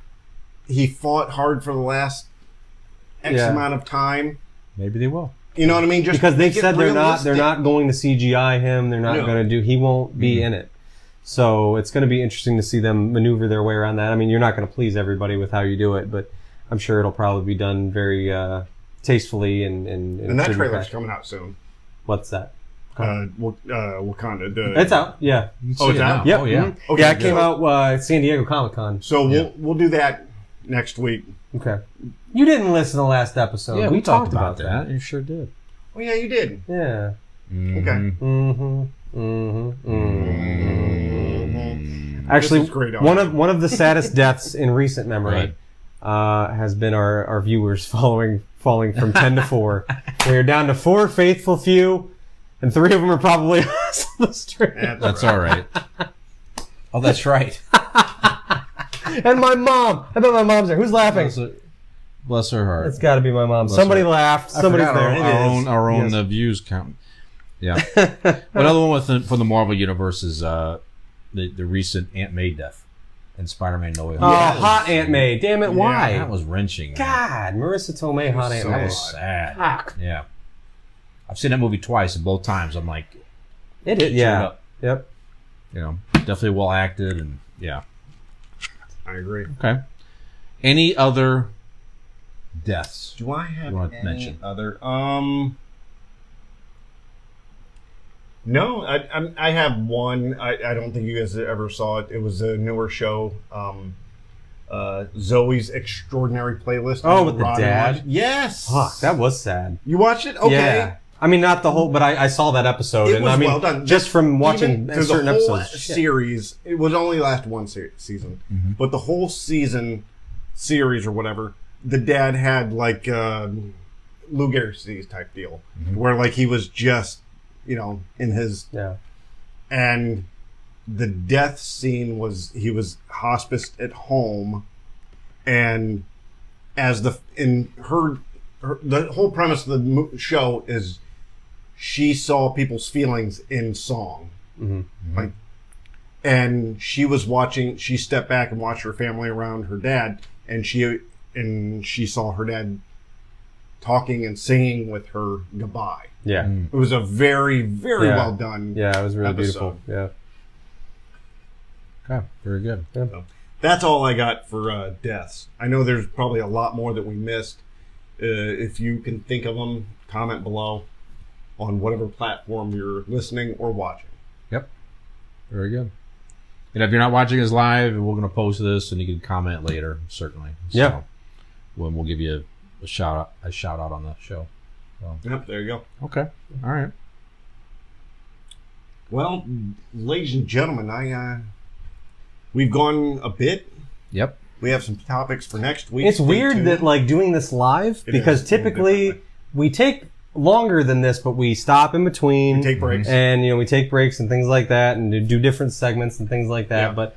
He fought hard for the last X Yeah. amount of time. Maybe they will. You know what I mean? Just because they've make it said they're not realistic. going to CGI him. They're not No. going to do. He won't be in it. So it's going to be interesting to see them maneuver their way around that. I mean, you're not going to please everybody with how you do it, but I'm sure it'll probably be done very tastefully and And that pretty trailer's fast. coming out soon. What's that? Wakanda. It's out. Yeah. You can Oh, see it's it out? now. Yep. Oh yeah. Mhm. Okay, Yeah, it good. came out San Diego Comic-Con. So we'll do that next week. Okay. You didn't listen to the last episode. Yeah, we talked about that. You sure did. Oh yeah, you did. Yeah. Okay. Actually, This is great one audio. of the saddest deaths in recent memory has been our viewers falling from 10 to 4. We are down to 4 faithful few, and 3 of them are probably us on the stream. That's all right. Oh, that's right. And my mom. I bet my mom's there. Who's laughing? Bless her heart. It's got to be my mom. Bless Somebody her. laughed. I Somebody's forgot there. Our own Yes. views count. Yeah. Another one from the Marvel universe is the recent Aunt May death in Spider-Man No Way Home. Oh, Yes. hot Aunt May. Damn it, why? That was wrenching. man. God, Marissa Tomei, hot Aunt so May. That was sad. Fuck. Yeah. I've seen that movie twice, and both times I'm like, It is, cheered yeah. up. Yep. You know, definitely well acted, and yeah. I agree. Okay. Any other deaths? Do I have You want to any mention? other? No, I have one. I don't think you guys ever saw it. It was a newer show. Zoe's Extraordinary Playlist. Oh, with the Rodden dad? watched- Yes. Fuck, that was sad. You watched it? Okay. Yeah. I mean, not the whole, but I saw that episode. It and was I mean, well done. just from watching Even through certain the whole episodes. shit. series, it was only last one season, but the whole series or whatever, the dad had like Lou Gehrig's type deal, where like he was just, in his, Yeah. and the death scene was he was hospiced at home, and as the whole premise of the show is she saw people's feelings in song. Like, and she was watching. She stepped back and watched her family around her dad, and she saw her dad talking and singing with her goodbye. Yeah. It was a very, very Yeah. well done. Yeah, it was really episode. beautiful. Yeah. Okay, very good. So, that's all I got for deaths. I know there's probably a lot more that we missed. If you can think of them, comment below on whatever platform you're listening or watching. Yep. Very good. And if you're not watching us live, we're going to post this, and you can comment later, certainly. Yeah. So, when we'll give you a shout out on the show. Yep, there you go. Okay. All right. Well, ladies and gentlemen, we've gone a bit. Yep. We have some topics for next week. It's Stay weird tuned. that like doing this live It because is, a little typically differently. we take longer than this, but we stop in between. We take breaks. And we take breaks and things like that, and do different segments and things like that. Yeah. But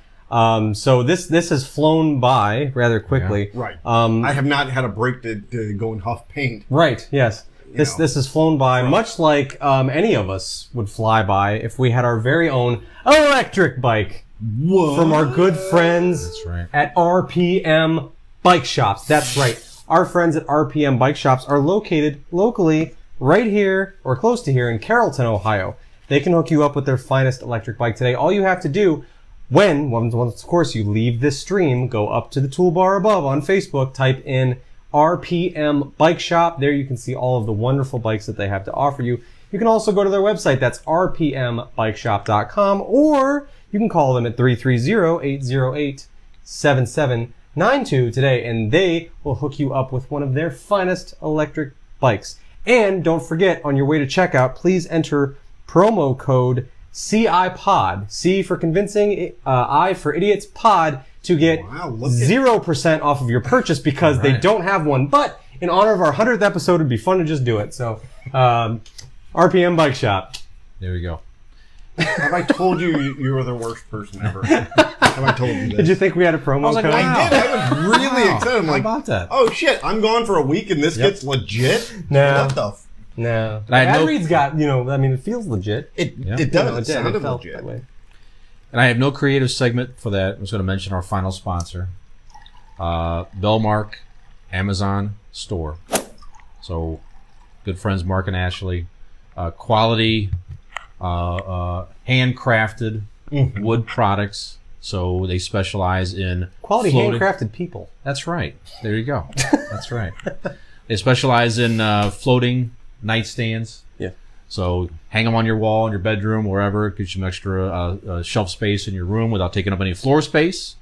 so this has flown by rather quickly. Right. Um, I have not had a break to go and huff paint. Right. Yes. This has flown by, much like any of us would fly by if we had our very own electric bike from our good friends That's right. at RPM Bike Shops. That's right. Our friends at RPM Bike Shops are located locally right here or close to here in Carrollton, Ohio. They can hook you up with their finest electric bike today. All you have to do once of course you leave this stream, go up to the toolbar above on Facebook, type in RPM Bike Shop. There you can see all of the wonderful bikes that they have to offer you. You can also go to their website. That's rpmbikeshop.com, or you can call them at 330-808-7792 today, and they will hook you up with one of their finest electric bikes. And don't forget, on your way to checkout, please enter promo code CIPOD. C for convincing, I for idiots, pod, to get Wow, look at 0% off of your purchase because they don't have one. But in honor of our 100th episode, it'd be fun to just do it. So, RPM Bike Shop. There we go. Have I told you you were the worst person ever? Have I told you this? Did you think we had a promo code? I did. I was really Wow. excited. I'm like, How about that? oh shit, I'm gone for a week and this gets legit? No. What the No. I had Ad no- read's got, it feels legit. It Yeah. does. You know, It did. sounded felt legit. that way. And I have no creative segment for that. I'm just going to mention our final sponsor, Bellmark Amazon Store. So, good friends Mark and Ashley. Quality, handcrafted wood products. So they specialize in Quality floating- handcrafted people. That's right. There you go. That's right. They specialize in floating nightstands. Yeah. So hang them on your wall in your bedroom, wherever. It gives you some extra shelf space in your room without taking up any floor space.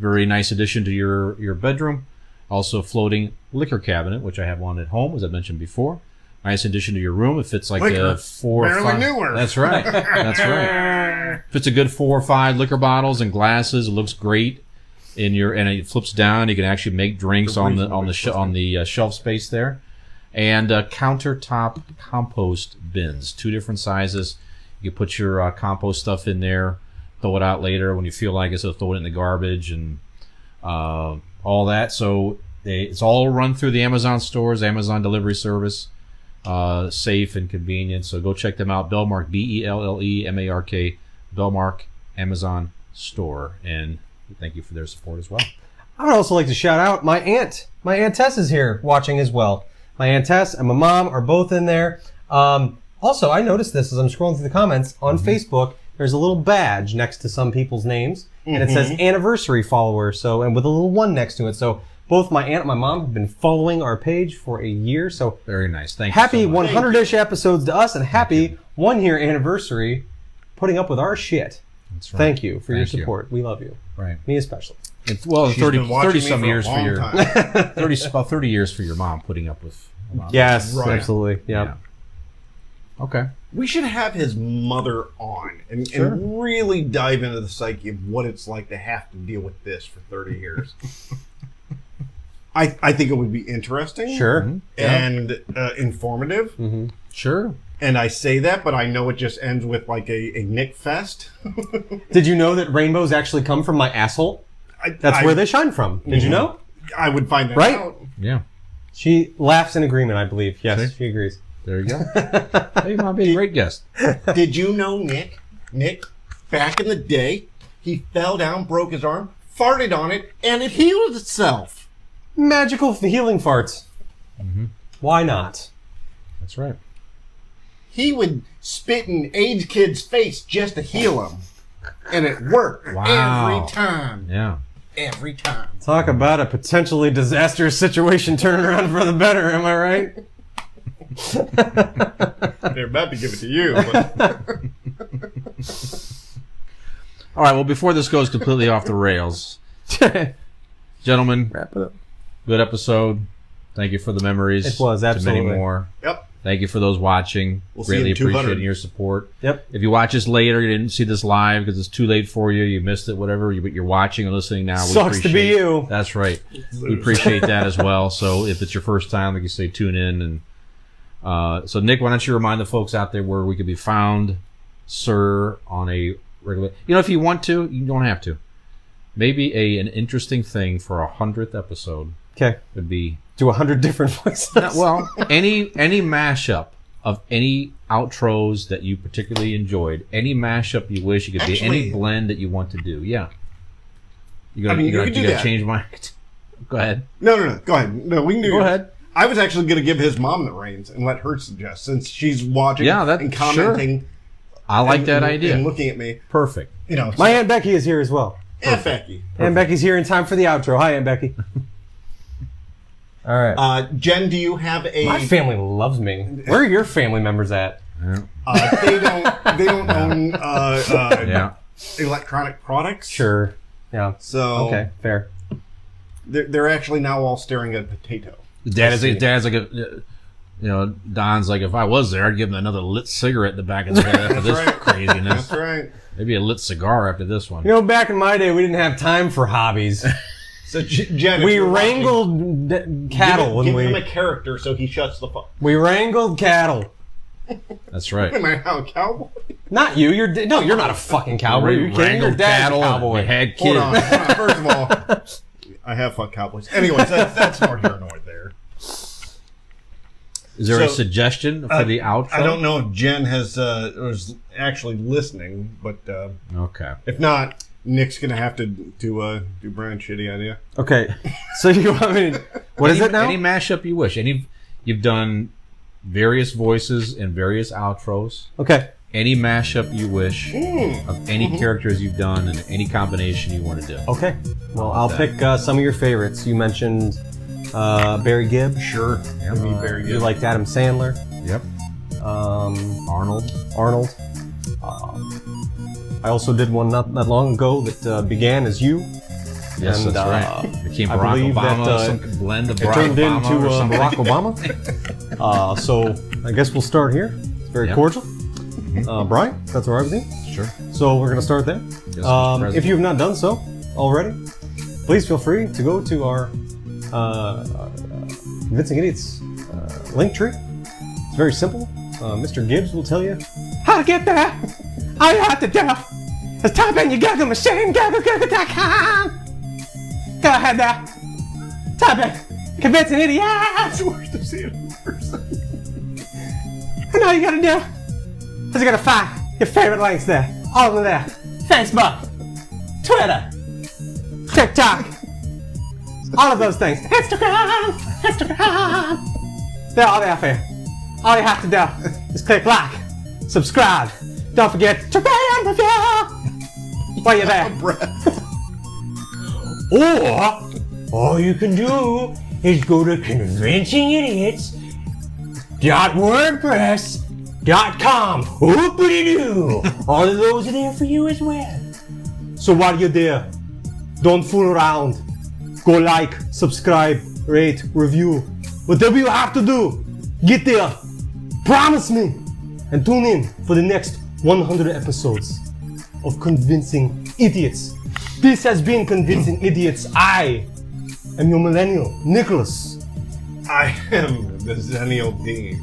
Very nice addition to your bedroom. Also floating liquor cabinet, which I have one at home, as I mentioned before. Nice addition to your room. It fits like Liquor. 4 or Barely 5. newer. That's right. That's right. Fits a good 4 or 5 liquor bottles and glasses. It looks great and it flips down. You can actually make drinks on the shelf space there. And countertop compost bins, 2 different sizes. You can put your compost stuff in there, throw it out later when you feel like it. So throw it in the garbage and all that. So it's all run through the Amazon stores, Amazon delivery service, safe and convenient. So go check them out. Bellmark, BELLEMARK, Bellmark Amazon store, and thank you for their support as well. I would also like to shout out my aunt. My Aunt Tess is here watching as well. My Aunt Tess and my mom are both in there. Also, I noticed this as I'm scrolling through the comments on Facebook. There's a little badge next to some people's names, and it says anniversary follower. So, and with a little 1 next to it. So, both my aunt and my mom have been following our page for a year. So, Very nice. Thank happy you so much. 100-ish episodes to us, and happy 1-year anniversary putting up with our shit. That's right. Thank you for your Thank you. support. We love you. Right. Me especially. It's, well, She's 30 been watching me some for a years for long your time. about 30 years for your mom putting up with. Yes, Right. absolutely. Yeah. Okay. We should have his mother on and really dive into the psyche of what it's like to have to deal with this for 30 years. I think it would be interesting. Sure. Mm-hmm. And informative. Mm-hmm. Sure. And I say that, but I know it just ends with like a Nick fest. Did you know that rainbows actually come from my asshole? That's where they shine from. Did you know? I would find that Right? out. Yeah. She laughs in agreement, I believe. Yes, See? she agrees. There you go. Hey, Mom, be a great guest. Did you know Nick, back in the day, he fell down, broke his arm, farted on it, and it healed itself. Magical healing farts. Mm-hmm. Why not? That's right. He would spit in AIDS kid's face just to heal him. And it worked Wow. every time. Yeah. Every time. Talk about a potentially disastrous situation turning around for the better, am I right? They're about to give it to you. But All right. Well, before this goes completely off the rails, gentlemen, Wrap it up. good episode. Thank you for the memories. It was, To absolutely. many more. yep. Thank you for those watching. We'll see you Greatly in 200. appreciating your support. Yep. If you watch this later, you didn't see this live because it's too late for you, you missed it, whatever, but you're watching and listening now. We Sucks to be appreciate- you. That's right. We appreciate that as well. So if it's your first time, like you say, tune in. And so, Nick, why don't you remind the folks out there where we could be found, sir, on a regular... You know, if you want to, you don't have to. Maybe an interesting thing for 100th episode Okay. would be... Do 100 different voices. Well, any mashup of any outros that you particularly enjoyed, any mashup you wish, it could be any Actually- blend that you want to do. Yeah. You I mean, you gotta could do that. change my. Go ahead. No. Go ahead. No, we can do Go yours. ahead. I was actually going to give his mom the reins and let her suggest, since she's watching Yeah, that- and commenting. I like that and idea. looking at me. Perfect. You know, My Aunt Becky is here as well. Becky. Aunt Becky's here in time for the outro. Hi, Aunt Becky. All right. Jen, do you have a... My family loves me. Where are your family members at? Yeah. They don't own Yeah. electronic products. Sure. Yeah. So Okay. Fair. they're actually now all staring at a potato. Dad's like a. Don's like, if I was there, I'd give him another lit cigarette in the back of the head after this right. craziness. That's right. Maybe a lit cigar after this one. You know, back in my day, we didn't have time for hobbies. So Jen, if We you're watching, wrangled cattle give when him we a character so he shuts the fuck. we wrangled cattle. That's right. Am I now a cowboy? Not you. You're not a fucking cowboy. You're kidding. Your Wrangled dad's a cattle, cowboy. and had Hold kids. on. First of all, I have fucked cowboys. Anyways, that's nor here nor there. Is there a So, suggestion for the outro? I don't know if Jen was actually listening, but Okay. if not, Nick's gonna have to do Brian's shitty idea. Okay. So you want me to, what is it now? Any mashup you wish. You've done various voices and various outros. Okay. Any mashup you wish of any characters you've done and any combination you want to do. Okay. Well, I'll pick some of your favorites. You mentioned Barry Gibb. Sure, it'd be very You good. liked Adam Sandler. Yep. Arnold. Arnold. I also did one not that long ago that began as you. Yes, And, that's right. Became I Barack believe Obama, that, some blend of It Barack turned Obama into or something. Barack Obama. So I guess we'll start here. It's very Yep. cordial. Brian, that's all right with you? Sure. So we're going to start there. Yes, Mr. President. If you have not done so already, please feel free to go to our Convincing Idiots link tree. It's very simple. Mr. Gibbs will tell you how to get there. All you have to do is type in your Google machine, google.com. Go ahead there. Type in Convincing Idiots. Worst to see it in person. And all you gotta do is you gotta find your favorite links there. All of them there. Facebook, Twitter, TikTok, all of those things. Instagram. They're all there for you. All you have to do is click like, subscribe. Don't forget to rate and review while you're there. Or all you can do is go to convincingidiots.wordpress.com. Oopity-doo. All of those are there for you as well. So while you're there, don't fool around. Go like, subscribe, rate, review. Whatever you have to do, get there. Promise me. And tune in for the next 100 episodes of Convincing Idiots. This has been Convincing Idiots. I am your millennial, Nicholas. I am the Zennial Dean.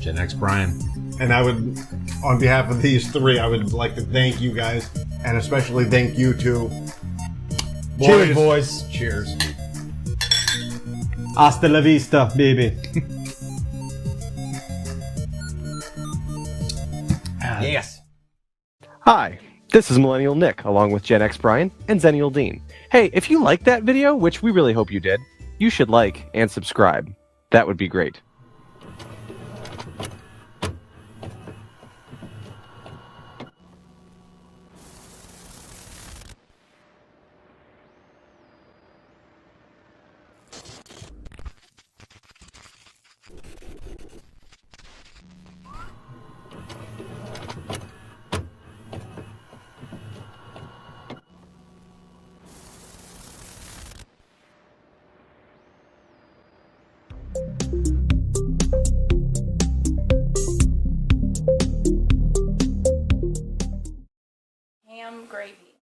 Gen X Brian. And I would, on behalf of these three, I would like to thank you guys, and especially thank you two. Cheers, boys. Cheers. Hasta la vista, baby. Yes. Hi, this is Millennial Nick, along with Gen X Brian and Zennial Dean. Hey, if you liked that video, which we really hope you did, you should like and subscribe. That would be great.